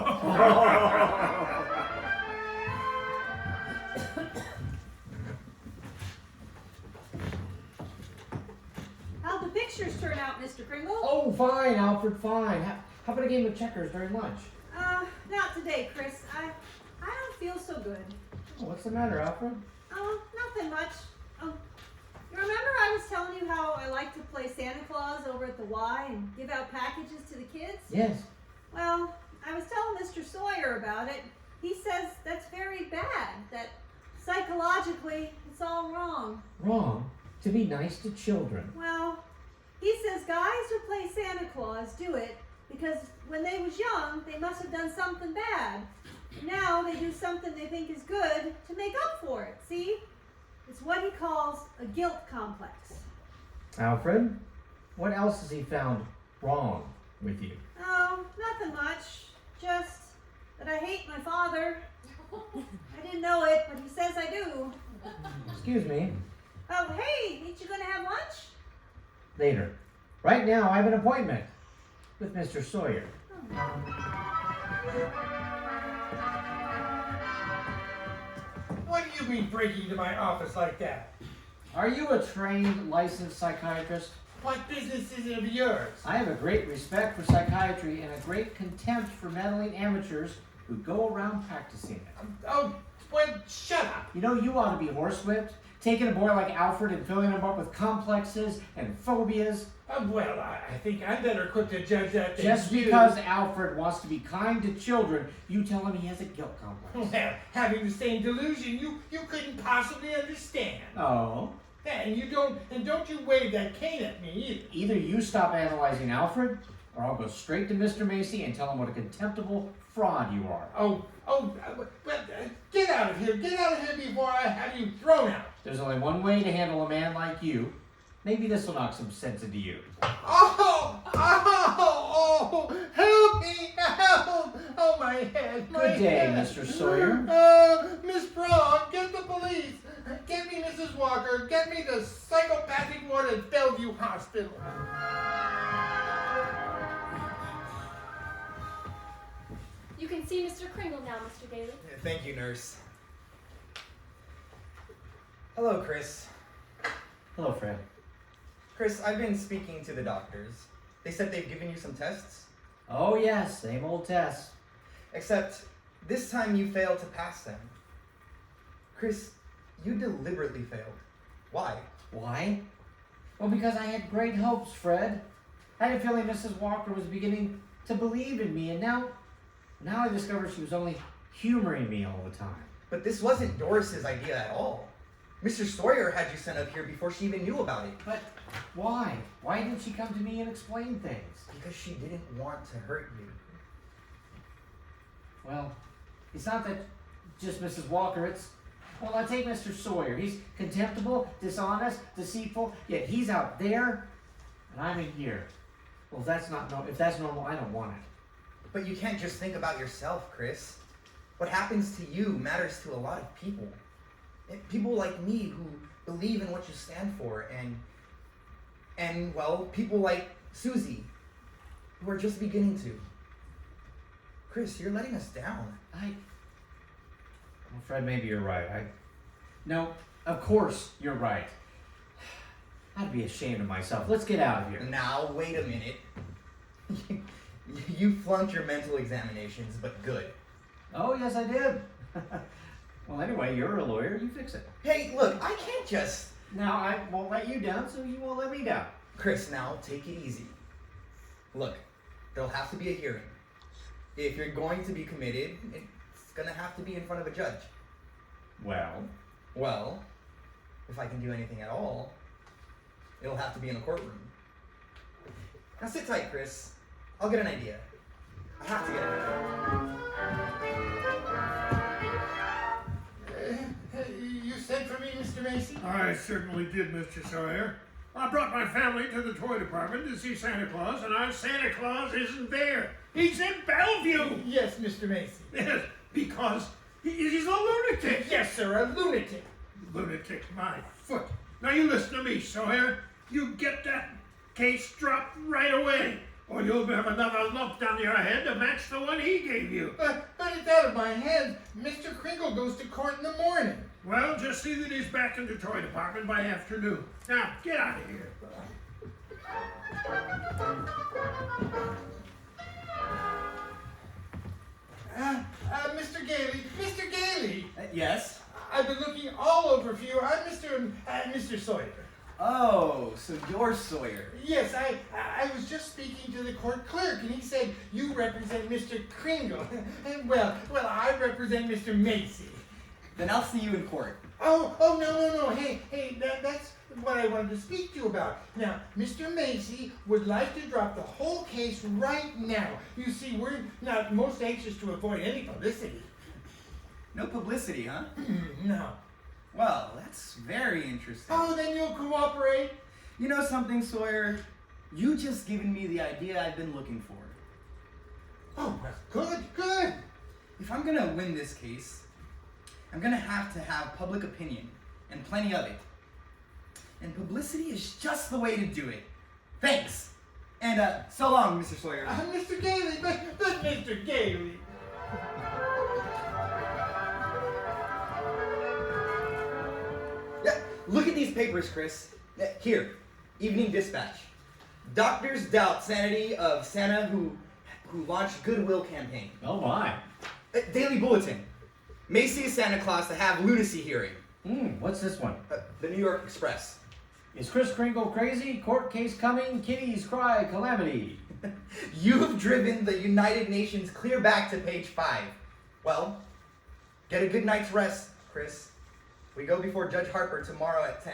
How'd the pictures turn out, Mr. Kringle? Oh, fine, Alfred, fine. How about a game of checkers during lunch? Not today, Chris. I don't feel so good. Oh, what's the matter, Alfred? Oh, nothing much. You remember I was telling you how I like to play Santa Claus over at the Y and give out packages to the kids? Yes. Well, I was telling Mr. Sawyer about it. He says that's very bad, that psychologically it's all wrong. Wrong? To be nice to children. Well, he says guys who play Santa Claus do it because when they was young, they must have done something bad. Now they do something they think is good to make up for it, see? It's what he calls a guilt complex. Alfred, what else has he found wrong with you? Oh, nothing much. Just that I hate my father. I didn't know it, but he says I do. Excuse me. Oh, hey, ain't you gonna have lunch? Later. Right now, I have an appointment with Mr. Sawyer. What do you mean breaking into my office like that? Are you a trained, licensed psychiatrist? What business is it of yours? I have a great respect for psychiatry and a great contempt for meddling amateurs who go around practicing it. Oh, well, shut up. You know, you ought to be horsewhipped, taking a boy like Alfred and filling him up with complexes and phobias. Well, I think I'm better equipped to judge that than Just you. because Alfred wants to be kind to children, you tell him he has a guilt complex. Well, having the same delusion you couldn't possibly understand. Oh? And don't you wave that cane at me either. Either you stop analyzing Alfred, or I'll go straight to Mr. Macy and tell him what a contemptible fraud you are. Get out of here. Get out of here before I have you thrown out. There's only one way to handle a man like you. Maybe this will knock some sense into you. Oh, help me, help. Oh, my head, my Good day, head. Mr. Sawyer. Miss Braun, get the police. Get me Mrs. Walker. Get me the psychopathic ward at Bellevue Hospital. You can see Mr. Kringle now, Mr. Daly. Thank you, nurse. Hello, Chris. Hello, Fred. Chris, I've been speaking to the doctors. They said they've given you some tests. Oh, yes, same old test. Except this time you failed to pass them. Chris, you deliberately failed. Why? Why? Well, because I had great hopes, Fred. I had a feeling Mrs. Walker was beginning to believe in me, and now I discovered she was only humoring me all the time. But this wasn't Doris's idea at all. Mr. Sawyer had you sent up here before she even knew about it. But why? Why didn't she come to me and explain things? Because she didn't want to hurt you. Well, it's not that just Mrs. Walker, well, I take Mr. Sawyer. He's contemptible, dishonest, deceitful, yet he's out there, and I'm in here. Well, if that's normal, I don't want it. But you can't just think about yourself, Chris. What happens to you matters to a lot of people. People like me who believe in what you stand for, and well, people like Susie, who are just beginning to. Chris, you're letting us down. Well, Fred, maybe you're right. No, of course you're right. I'd be ashamed of myself. Let's get out of here. Now, wait a minute. You flunked your mental examinations, but good. Oh, yes, I did. Well, anyway, you're a lawyer. You fix it. Hey, look, I can't just... Now, I won't let you down, so you won't let me down. Chris, now, take it easy. Look, There'll have to be a hearing. If you're going to be committed, it's gonna have to be in front of a judge. Well, Well, if I can do anything at all, it'll have to be in a courtroom. Now sit tight, Chris. I'll get an idea. I have to get an idea. You sent for me, Mr. Macy? I certainly did, Mr. Sawyer. I brought my family to the toy department to see Santa Claus, and our Santa Claus isn't there. He's in Bellevue. Yes, Mr. Macy. Yes, because he's a lunatic. Yes, sir, a lunatic. Lunatic, my foot. Now you listen to me, Sawyer. You get that case dropped right away, or you'll have another lump down your head to match the one he gave you. But it's out of my hands. Mr. Kringle goes to court in the morning. Well, just see that he's back in the toy department by afternoon. Now, get out of here. Mr. Gailey, Mr. Gailey, Yes? I've been looking all over for you. I'm Mr. Sawyer. Oh, so you're Sawyer. Yes, I was just speaking to the court clerk, and he said you represent Mr. Kringle. well, I represent Mr. Macy. Then I'll see you in court. Oh, no. Hey, that's what I wanted to speak to you about. Now, Mr. Macy would like to drop the whole case right now. You see, we're not most anxious to avoid any publicity. No publicity, huh? No. Well, that's very interesting. Oh, then you'll cooperate? You know something, Sawyer? You just given me the idea I've been looking for. Oh, well, good. If I'm gonna win this case, I'm gonna have to have public opinion, and plenty of it. And publicity is just the way to do it. Thanks! And so long, Mr. Sawyer. Mr. Gailey, but Mr. Gailey. Yeah, look at these papers, Chris. Here, Evening Dispatch. Doctors doubt sanity of Santa who launched Goodwill campaign. oh my. Daily Bulletin. Macy's Santa Claus to have lunacy hearing. What's this one? The New York Express. Is Kris Kringle crazy? Court case coming, kitties cry, calamity. You've driven the United Nations clear back to page 5. Well, get a good night's rest, Chris. We go before Judge Harper tomorrow at 10.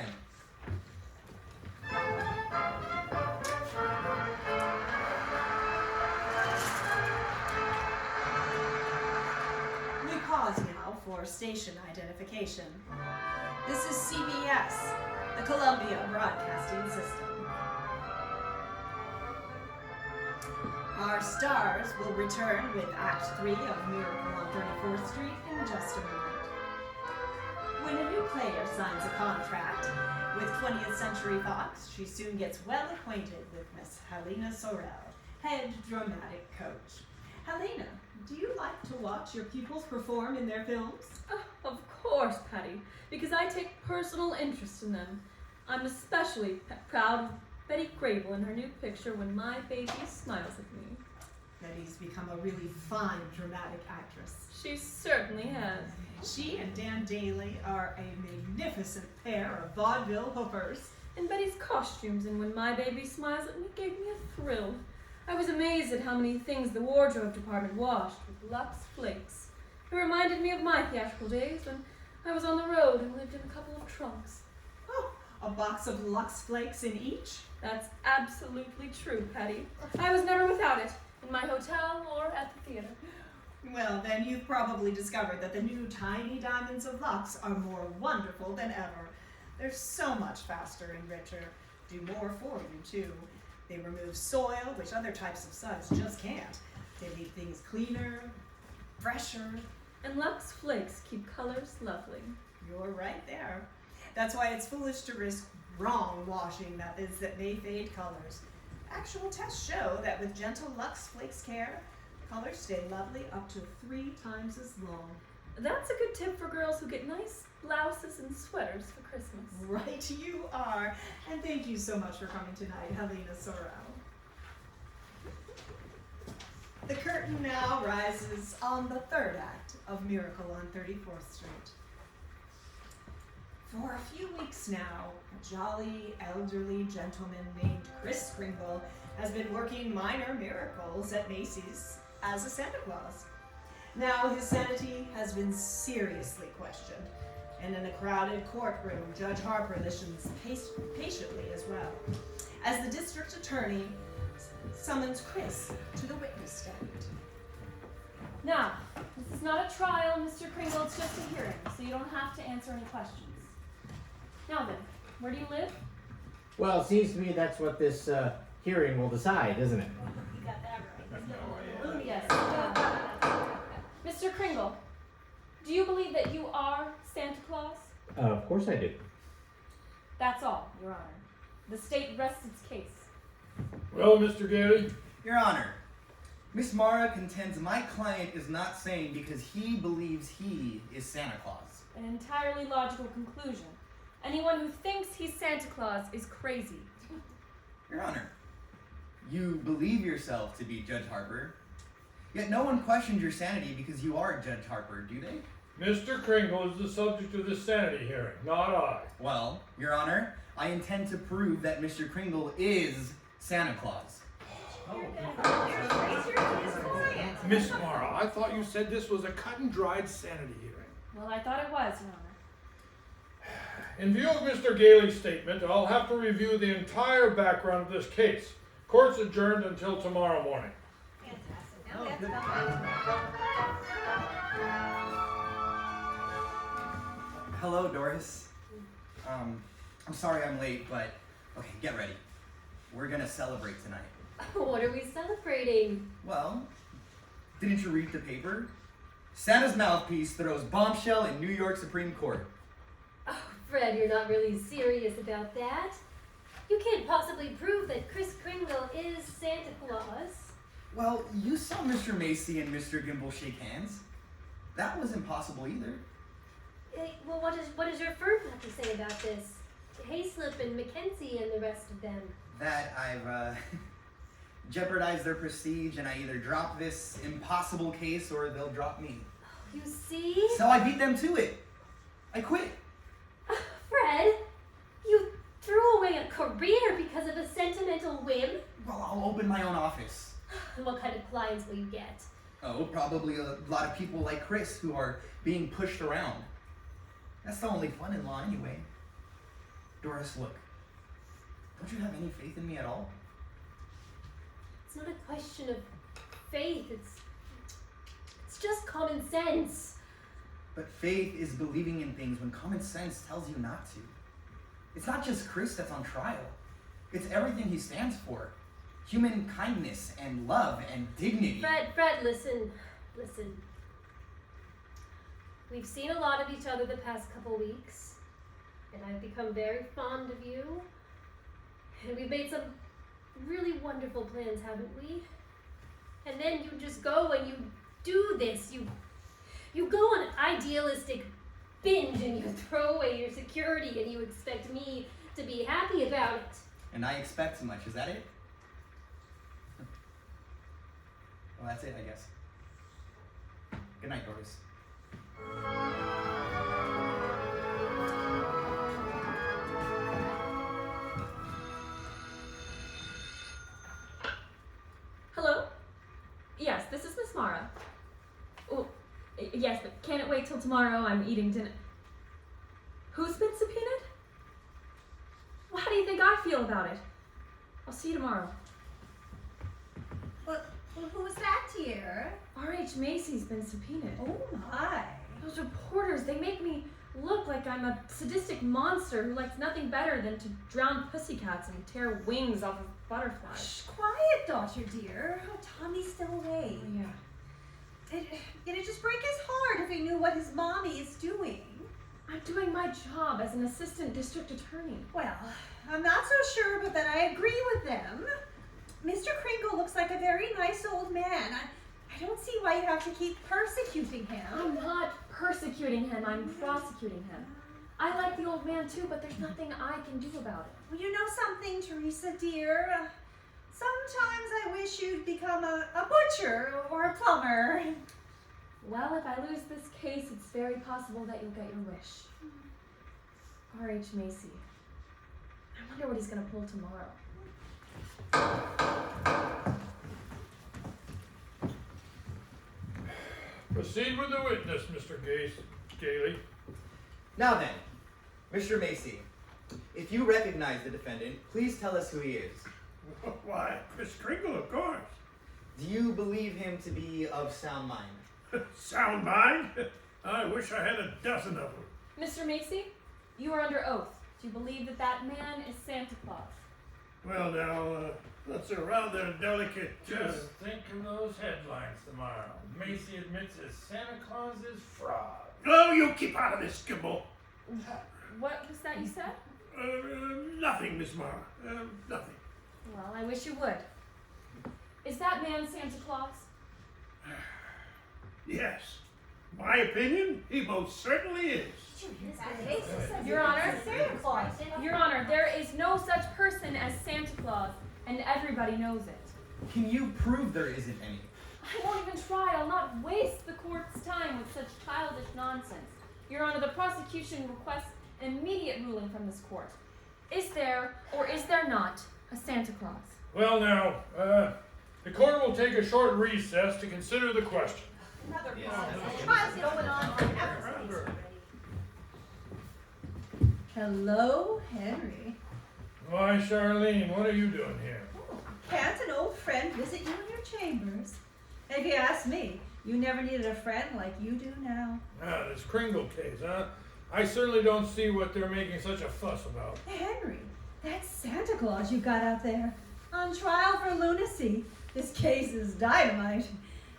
We pause now for station identification. This is CBS, the Columbia Broadcasting System. Our stars will return with Act 3 of Miracle on 34th Street in just a moment. When a new player signs a contract with 20th Century Fox, she soon gets well acquainted with Miss Helena Sorrell, head dramatic coach. Helena, do you like to watch your pupils perform in their films? Oh, of course, Patty, because I take personal interest in them. I'm especially proud of Betty Grable in her new picture, When My Baby Smiles at Me. Betty's become a really fine dramatic actress. She certainly has. She and Dan Daly are a magnificent pair of vaudeville hoopers. And Betty's costumes in When My Baby Smiles at Me gave me a thrill. I was amazed at how many things the wardrobe department washed with Lux Flakes. It reminded me of my theatrical days when I was on the road and lived in a couple of trunks. Oh, a box of Lux Flakes in each? That's absolutely true, Patty. I was never without it, in my hotel or at the theater. Well, then you've probably discovered that the new tiny diamonds of Lux are more wonderful than ever. They're so much faster and richer. Do more for you, too. They remove soil, which other types of suds just can't. They leave things cleaner, fresher. And Lux Flakes keep colors lovely. You're right there. That's why it's foolish to risk wrong washing methods that may fade colors. Actual tests show that with gentle Lux Flakes care, colors stay lovely up to 3 times as long. That's a good tip for girls who get nice blouses and sweaters for Christmas. Right you are. And thank you so much for coming tonight, Helena Sorrell. The curtain now rises on the 3rd act of Miracle on 34th Street. For a few weeks now, a jolly, elderly gentleman named Kris Kringle has been working minor miracles at Macy's as a Santa Claus. Now his sanity has been seriously questioned, and in a crowded courtroom, Judge Harper listens patiently as well, as the district attorney summons Chris to the witness stand. Now, this is not a trial, Mr. Kringle, it's just a hearing, so you don't have to answer any questions. Now then, where do you live? Well, it seems to me that's what this hearing will decide, isn't it? You got that right. Yes. Mr. Kringle, do you believe that you are Santa Claus? Of course I do. That's all, Your Honor. The state rests its case. Well, Mr. Gailey, Your Honor, Miss Mara contends my client is not sane because he believes he is Santa Claus. An entirely logical conclusion. Anyone who thinks he's Santa Claus is crazy. Your Honor, you believe yourself to be Judge Harper, yet no one questions your sanity because you are Judge Harper, do they? Mr. Kringle is the subject of this sanity hearing, not I. Well, Your Honor, I intend to prove that Mr. Kringle is Santa Claus. Miss Mara, I thought you said this was a cut and dried sanity hearing. Well, I thought it was, Your Honor. In view of Mr. Gailey's statement, I'll have to review the entire background of this case. Court's adjourned until tomorrow morning. Fantastic. Now that's Hello, Doris. I'm sorry I'm late, but okay, get ready. We're gonna celebrate tonight. What are we celebrating? Well, didn't you read the paper? Santa's mouthpiece throws bombshell in New York Supreme Court. Oh, Fred, you're not really serious about that. You can't possibly prove that Kris Kringle is Santa Claus. Well, you saw Mr. Macy and Mr. Gimble shake hands. That was impossible either. Well, what does your firm have to say about this? Hayslip and Mackenzie and the rest of them. That I've jeopardized their prestige and I either drop this impossible case or they'll drop me. You see? So I beat them to it. I quit. Fred, you threw away a career because of a sentimental whim? Well, I'll open my own office. What kind of clients will you get? Oh, probably a lot of people like Chris who are being pushed around. That's the only fun in law anyway. Doris, look. Don't you have any faith in me at all? It's not a question of faith, it's just common sense. But faith is believing in things when common sense tells you not to. It's not just Chris that's on trial. It's everything he stands for. Human kindness and love and dignity. Fred, listen. We've seen a lot of each other the past couple weeks, and I've become very fond of you. And we've made some really wonderful plans, haven't we? And then you just go and you do this. You go on an idealistic binge and you throw away your security and you expect me to be happy about it. And I expect too much, is that it? Well, that's it, I guess. Good night, Doris. Hello? Yes, this is Miss Mara. Oh, yes, but can it wait till tomorrow? I'm eating dinner. Who's been subpoenaed? Well, how do you think I feel about it? I'll see you tomorrow. Well, who was that, dear? R.H. Macy's been subpoenaed. Oh my. Those reporters, they make me look like I'm a sadistic monster who likes nothing better than to drown pussycats and tear wings off of butterflies. Shh, quiet, daughter dear. Oh, Tommy's still away. Oh, yeah. It'd just break his heart if he knew what his mommy is doing. I'm doing my job as an assistant district attorney. Well, I'm not so sure, but that I agree with them. Mr. Kringle looks like a very nice old man. I don't see why you have to keep persecuting him. I'm not persecuting him, I'm prosecuting him. I like the old man too, but there's nothing I can do about it. Well, you know something, Teresa dear? Sometimes I wish you'd become a butcher or a plumber. Well, if I lose this case, it's very possible that you'll get your wish. R.H. Macy. I wonder what he's gonna pull tomorrow. Proceed with the witness, Mr. Gailey. Now then, Mr. Macy, if you recognize the defendant, please tell us who he is. Why, Chris Kringle, of course. Do you believe him to be of sound mind? Sound mind? I wish I had a dozen of them. Mr. Macy, you are under oath. Do you believe that that man is Santa Claus? Well, now, that's a rather delicate. Just think of those headlines tomorrow. Macy admits his Santa Claus is fraud. Oh, you keep out of this, Gimble. What was that you said? Nothing, Miss Mara. Nothing. Well, I wish you would. Is that man Santa Claus? Yes. My opinion, he most certainly is. Your Honor, Your Honor, there is no such person as Santa Claus, and everybody knows it. Can you prove there isn't any? I won't even try. I'll not waste the court's time with such childish nonsense. Your Honor, the prosecution requests an immediate ruling from this court. Is there, or is there not, a Santa Claus? Well, now, the court will take a short recess to consider the question. Trial's going on. Hello, Henry. Why, Charlene, what are you doing here? Can't an old friend visit you in your chambers? If you ask me, you never needed a friend like you do now. Ah, this Kringle case, huh? I certainly don't see what they're making such a fuss about. Henry, that's Santa Claus you got out there. On trial for lunacy. This case is dynamite.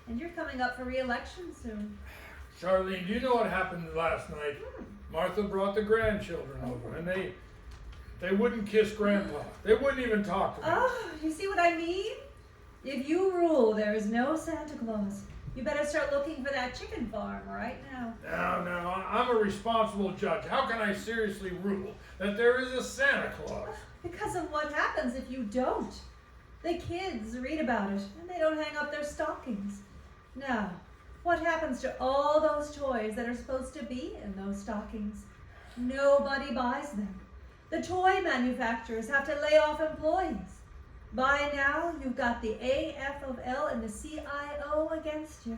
And you're coming up for re-election soon. Charlene, do you know what happened last night? Martha brought the grandchildren over, and they wouldn't kiss Grandpa. They wouldn't even talk to me. Oh, you see what I mean? If you rule there is no Santa Claus, you better start looking for that chicken farm right now. Now, I'm a responsible judge. How can I seriously rule that there is a Santa Claus? Because of what happens if you don't. The kids read about it, and they don't hang up their stockings. Now, what happens to all those toys that are supposed to be in those stockings? Nobody buys them. The toy manufacturers have to lay off employees. By now, you've got the AFL and the CIO against you.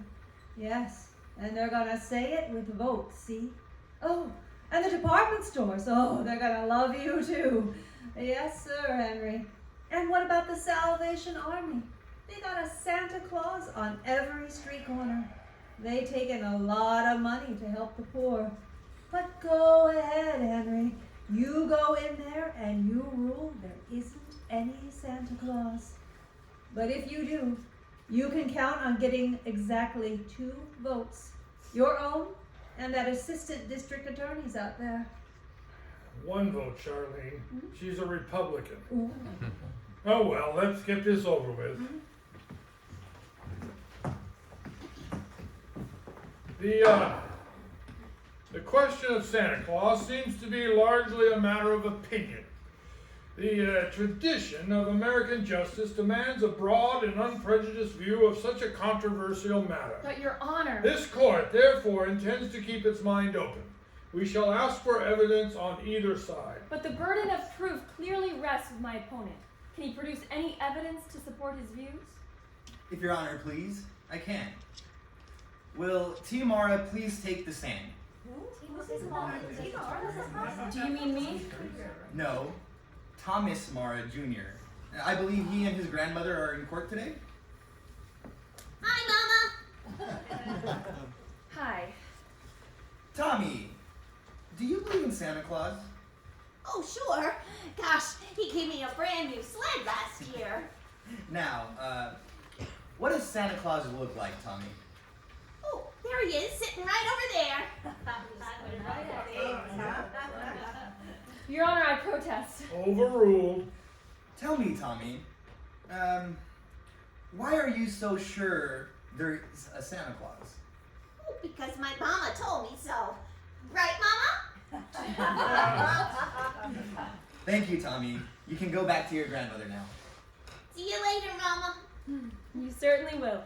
Yes, and they're gonna say it with votes, see? Oh, and the department stores, oh, they're gonna love you too. Yes, sir, Henry. And what about the Salvation Army? They got a Santa Claus on every street corner. They take in a lot of money to help the poor. But go ahead, Henry. You go in there and you rule there isn't any Santa Claus. But if you do, you can count on getting exactly 2 votes. Your own and that assistant district attorney's out there. 1 vote, Charlene. She's a Republican. Ooh. Oh well, let's get this over with. The question of Santa Claus seems to be largely a matter of opinion. The tradition of American justice demands a broad and unprejudiced view of such a controversial matter. But Your Honor. This court, therefore, intends to keep its mind open. We shall ask for evidence on either side. But the burden of proof clearly rests with my opponent. Can he produce any evidence to support his views? If Your Honor, please, I can. Will T. Mara please take the stand? Do you mean me? No, Thomas Mara Jr. I believe he and his grandmother are in court today? Hi, Mama. Hi. Tommy, do you believe in Santa Claus? Oh, sure. Gosh, he gave me a brand new sled last year. Now, what does Santa Claus look like, Tommy? Oh, there he is, sitting right over there. Your Honor, I protest. Overruled. Tell me, Tommy, why are you so sure there's a Santa Claus? Oh, because my mama told me so. Right, Mama? Thank you, Tommy. You can go back to your grandmother now. See you later, Mama. You certainly will.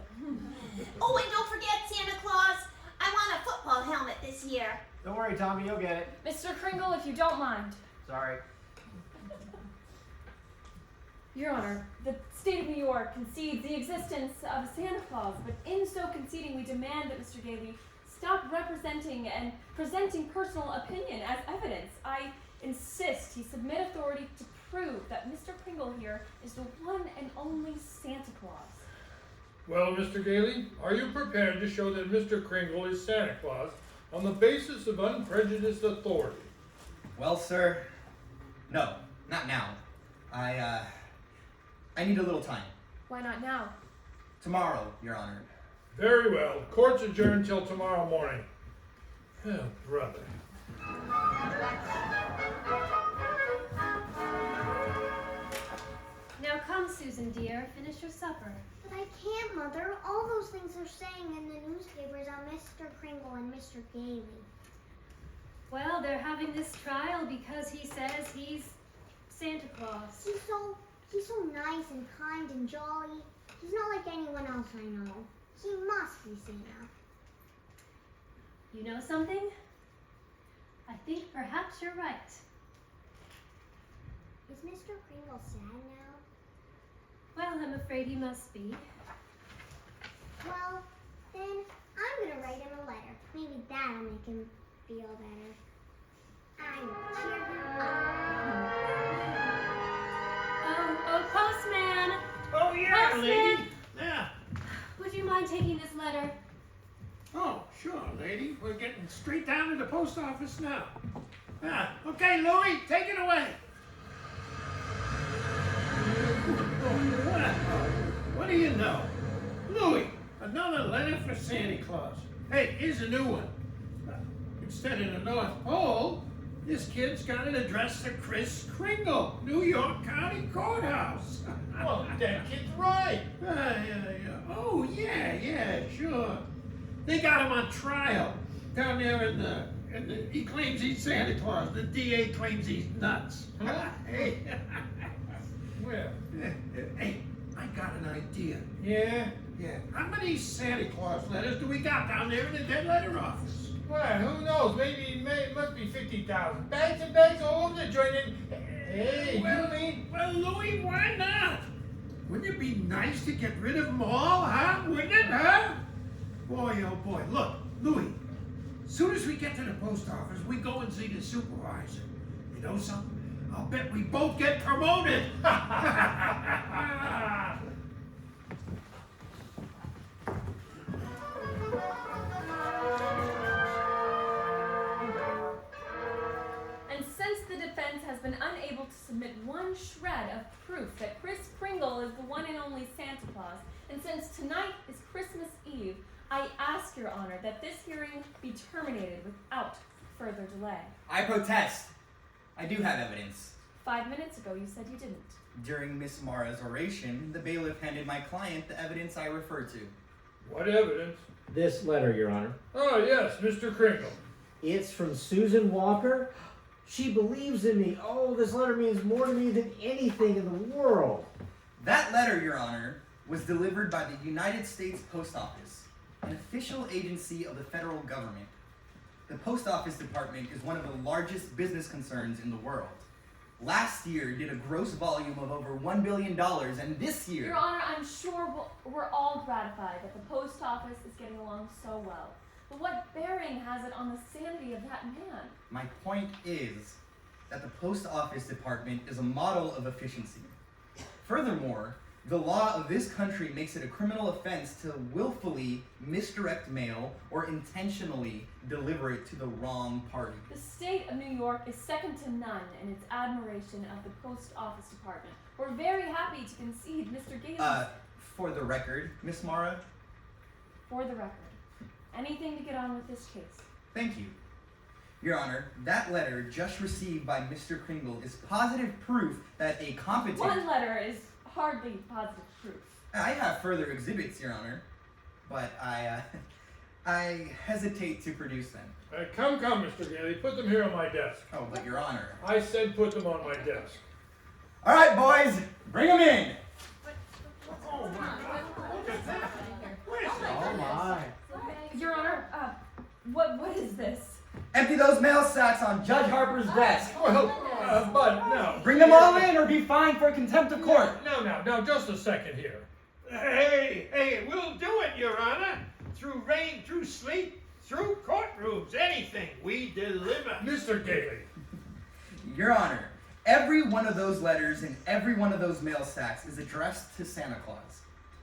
Oh, and don't forget Santa Claus. I want a football helmet this year. Don't worry, Tommy, you'll get it. Mr. Kringle, if you don't mind. Sorry. Your Honor, the state of New York concedes the existence of a Santa Claus, but in so conceding, we demand that Mr. Gailey stop representing and presenting personal opinion as evidence. I insist he submit authority to prove that Mr. Kringle here is the one and only Santa Claus. Well, Mr. Gailey, are you prepared to show that Mr. Kringle is Santa Claus on the basis of unprejudiced authority? Well, sir, no, not now. I need a little time. Why not now? Tomorrow, Your Honor. Very well. Court's adjourned till tomorrow morning. Oh, brother. Now come, Susan dear, finish your supper. But I can't, Mother. All those things are saying in the newspapers on Mr. Kringle and Mr. Gailey. Well, they're having this trial because he says he's Santa Claus. He's so nice and kind and jolly. He's not like anyone else I know. He must be Santa. You know something? I think perhaps you're right. Is Mr. Kringle sad now? Well, I'm afraid he must be. Well, then I'm gonna write him a letter. Maybe that'll make him feel better. I will cheer him up. Oh, postman! Oh, yeah, Postman! lady. Yeah. Would you mind taking this letter? Oh, sure, lady. We're getting straight down to the post office now. Ah, okay, Louie, take it away. What do you know? Louie, another letter for Santa Claus. Hey, here's a new one. Instead of the North Pole, this kid's got an address to Chris Kringle, New York County Courthouse. Well, that kid's right. Oh, yeah, sure. They got him on trial down there in the he claims he's Santa Claus. The DA claims he's nuts. Huh? Hey. Well, Hey, I got an idea. yeah. Yeah. How many Santa Claus letters do we got down there in the dead letter office? Well, who knows? Maybe it must be 50,000. Bags and bags all over the joint. Hey, Well, you mean? Well, Louie, why not? Wouldn't it be nice to get rid of them all, huh? Wouldn't it, huh? Boy, oh boy. Look, Louie, as soon as we get to the post office, we go and see the supervisor. You know something? I'll bet we both get promoted. And since the defense has been unable to submit one shred of proof that Chris Kringle is the one and only Santa Claus, and since tonight is Christmas Eve, I ask Your Honor that this hearing be terminated without further delay. I protest. I do have evidence. 5 minutes ago, you said you didn't. During Miss Mara's oration, the bailiff handed my client the evidence I referred to. What evidence? This letter, Your Honor. Oh, yes, Mr. Kringle. It's from Susan Walker. She believes in me. Oh, this letter means more to me than anything in the world. That letter, Your Honor, was delivered by the United States Post Office, an official agency of the federal government. The Post Office Department is one of the largest business concerns in the world. Last year did a gross volume of over $1 billion, and this year... Your Honor, I'm sure we're all gratified that the post office is getting along so well. But what bearing has it on the sanity of that man? My point is that the Post Office Department is a model of efficiency. Furthermore, the law of this country makes it a criminal offense to willfully misdirect mail or intentionally deliver it to the wrong party. The state of New York is second to none in its admiration of the Post Office Department. We're very happy to concede Mr. Gailey's... For the record, Miss Mara. For the record. Anything to get on with this case. Thank you. Your Honor, that letter just received by Mr. Kringle is positive proof that a competent... One letter is hardly positive proof. I have further exhibits, Your Honor, but I hesitate to produce them. Come, Mr. Gailey. Put them here on my desk. Oh, but Your Honor. I said put them on my desk. All right, boys, bring them in. Oh, my God. Look at that. Oh my. Your Honor, what is this? Empty those mail sacks on Judge Harper's desk. Well, But now. Bring them all in or be fined for contempt of court. Now, just a second here. Hey, we'll do it, Your Honor. Through rain, through sleet, through courtrooms, anything, we deliver. Mr. Gailey. Your Honor, every one of those letters and every one of those mail sacks is addressed to Santa Claus.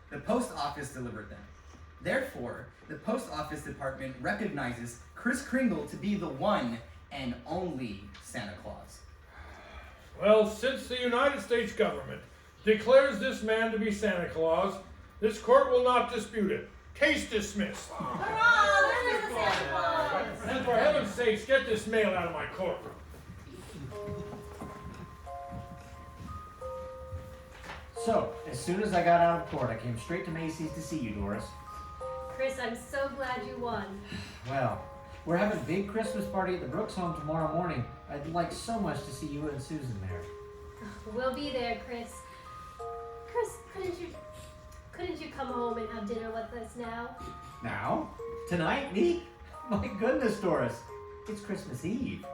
The post office delivered them. Therefore, the post office department recognizes Kris Kringle to be the one and only Santa Claus. Well, since the United States government declares this man to be Santa Claus, this court will not dispute it. Case dismissed. Hurrah! There's the Santa Claus! And for heaven's sakes, get this mail out of my courtroom. So, as soon as I got out of court, I came straight to Macy's to see you, Doris. Chris, I'm so glad you won. Well, we're having a big Christmas party at the Brooks home tomorrow morning. I'd like so much to see you and Susan there. We'll be there, Chris. Chris, couldn't you come home and have dinner with us now? Now? Tonight, me? My goodness, Doris. It's Christmas Eve.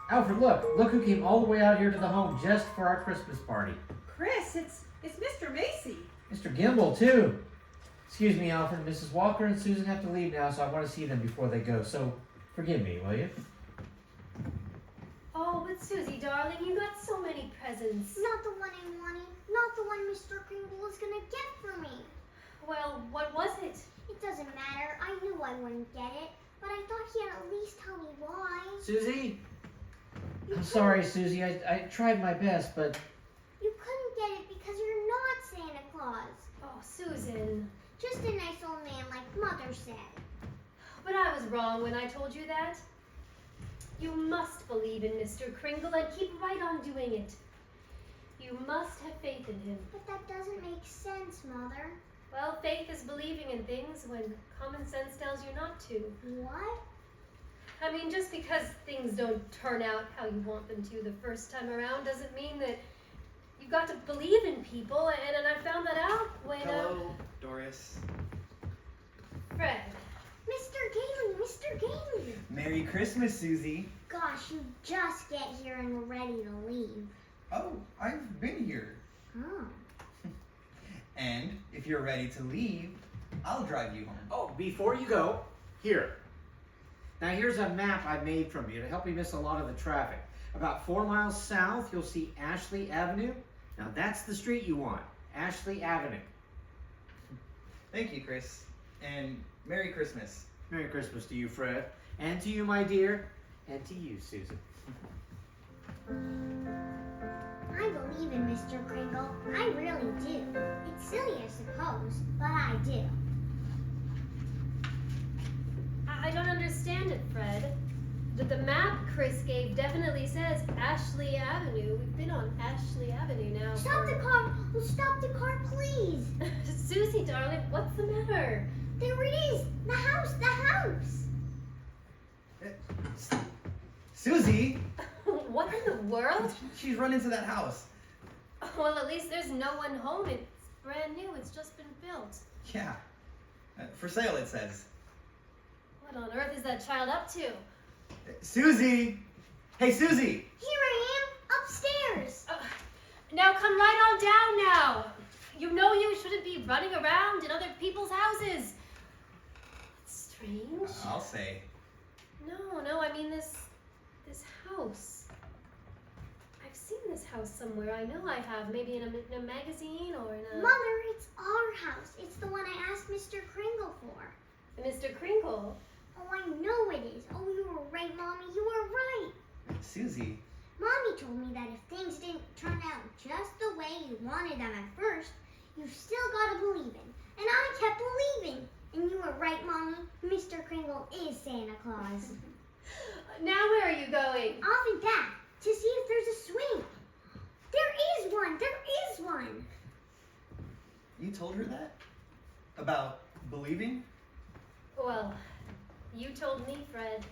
Alfred, look who came all the way out here to the home just for our Christmas party. Chris, it's Mr. Macy. Mr. Gimble, too. Excuse me, Alfred. Mrs. Walker and Susan have to leave now, so I want to see them before they go. So, forgive me, will you? Oh, but Susie, darling, you got so many presents. Not the one I wanted. Not the one Mr. Kringle was gonna get for me. Well, what was it? It doesn't matter. I knew I wouldn't get it, but I thought he'd at least tell me why. Susie? I'm sorry, Susie. I tried my best, but... You couldn't get it because you're not Santa Claus. Oh, Susan. Just a nice old man like Mother said. But I was wrong when I told you that. You must believe in Mr. Kringle and keep right on doing it. You must have faith in him. But that doesn't make sense, Mother. Well, faith is believing in things when common sense tells you not to. What? I mean, just because things don't turn out how you want them to the first time around doesn't mean that you've got to believe in people. And I found that out when... Hello, Doris. Fred. Mr. Gailey. Merry Christmas, Susie. Gosh, you just get here and we're ready to leave. Oh, I've been here. Oh. And if you're ready to leave, I'll drive you home. Oh, before you go, here. Now here's a map I made from you to help you miss a lot of the traffic. About 4 miles south, you'll see Ashley Avenue. Now that's the street you want, Ashley Avenue. Thank you, Chris. And Merry Christmas. Merry Christmas to you, Fred. And to you, my dear. And to you, Susan. I believe in Mr. Kringle. I really do. It's silly, I suppose, but I do. I don't understand it, Fred. The map Chris gave definitely says Ashley Avenue. We've been on Ashley Avenue now. Stop the car! Well, stop the car, please! Susie, darling, what's the matter? There it is! The house! The house! Susie! What in the world? She's run into that house. Well, at least there's no one home. It's brand new. It's just been built. Yeah. For sale, it says. What on earth is that child up to? Susie! Hey, Susie! Here I am! Upstairs! Now come right on down now. You know you shouldn't be running around in other people's houses. It's strange. I'll say. No, I mean this house. I've seen this house somewhere. I know I have. Maybe in a magazine or in a... Mother, it's our house. It's the one I asked Mr. Kringle for. Mr. Kringle? Oh, I know it is. Oh, you were right, Mommy. You were right. Susie. Mommy told me that if things didn't turn out just the way you wanted them at first, you still gotta believe in. And I kept believing. And you were right, Mommy. Mr. Kringle is Santa Claus. Now where are you going? Off and back to see if there's a swing. There is one. There is one. You told her that? About believing? Well, you told me, Fred.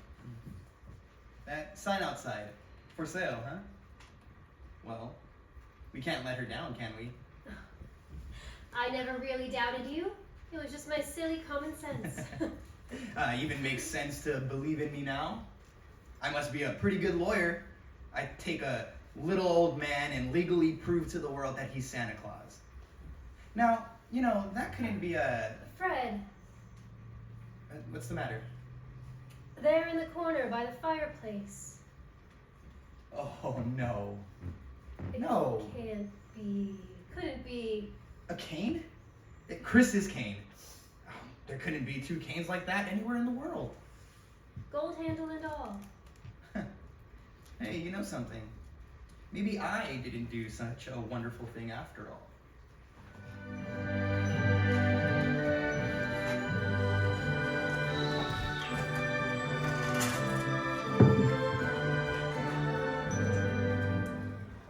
That sign outside. For sale, huh? Well, we can't let her down, can we? I never really doubted you. It was just my silly common sense. Even makes sense to believe in me now. I must be a pretty good lawyer. I take a little old man and legally prove to the world that he's Santa Claus. Now, that couldn't be a... Fred, What's the matter? there in the corner by the fireplace. Oh, no. It No. couldn't be. A cane? Chris's cane. Oh, there couldn't be two canes like that anywhere in the world. Gold handle and all. Hey, you know something? Maybe I didn't do such a wonderful thing after all.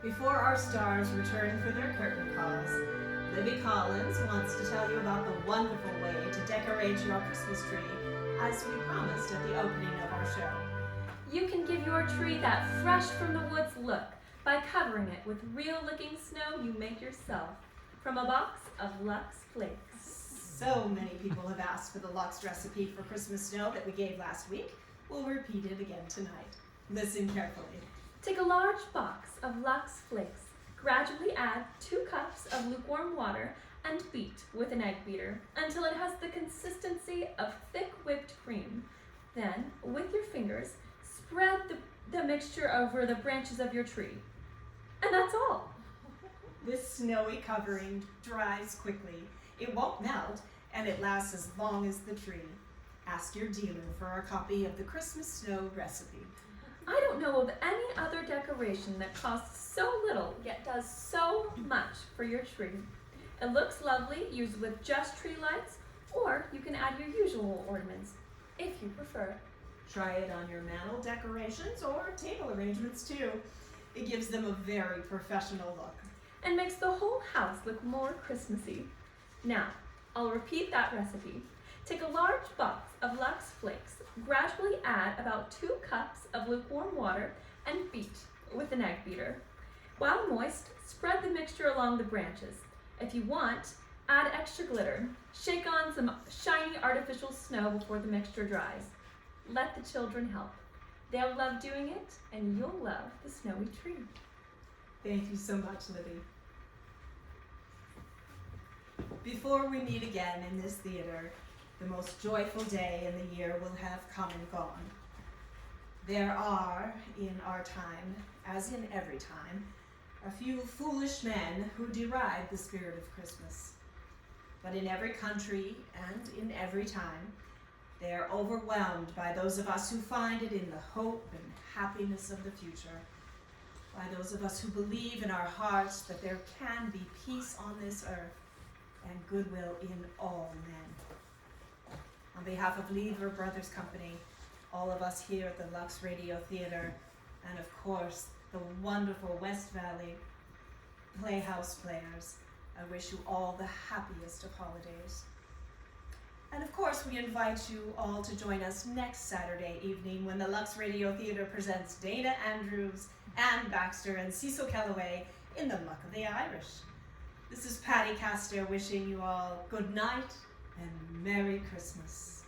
Before our stars return for their curtain calls, Libby Collins wants to tell you about the wonderful way to decorate your Christmas tree, as we promised at the opening of our show. You can give your tree that fresh from the woods look by covering it with real-looking snow you make yourself from a box of Lux Flakes. So many people have asked for the Lux recipe for Christmas snow that we gave last week. We'll repeat it again tonight. Listen carefully. Take a large box of Lux Flakes. Gradually add 2 cups of lukewarm water and beat with an egg beater until it has the consistency of thick whipped cream. Then, with your fingers, spread the mixture over the branches of your tree. And that's all. This snowy covering dries quickly. It won't melt, and it lasts as long as the tree. Ask your dealer for a copy of the Christmas snow recipe. I don't know of any other decoration that costs so little yet does so much for your tree. It looks lovely used with just tree lights, or you can add your usual ornaments, if you prefer. Try it on your mantel decorations or table arrangements too. It gives them a very professional look. And makes the whole house look more Christmassy. Now, I'll repeat that recipe. Take a large box of Lux Flakes, gradually add about 2 cups of lukewarm water, and beat with an egg beater. While moist, spread the mixture along the branches. If you want, add extra glitter. Shake on some shiny artificial snow before the mixture dries. Let the children help. They'll love doing it, and you'll love the snowy tree. Thank you so much, Libby. Before we meet again in this theater, the most joyful day in the year will have come and gone. There are, in our time, as in every time, a few foolish men who deride the spirit of Christmas. But in every country and in every time, they are overwhelmed by those of us who find it in the hope and happiness of the future, by those of us who believe in our hearts that there can be peace on this earth and goodwill in all men. On behalf of Lever Brothers Company, all of us here at the Lux Radio Theater, and of course, the wonderful West Valley Playhouse players, I wish you all the happiest of holidays. And of course, we invite you all to join us next Saturday evening when the Lux Radio Theater presents Dana Andrews, Ann Baxter, and Cecil Kellaway in The Muck of the Irish. This is Patty Castor wishing you all good night and Merry Christmas.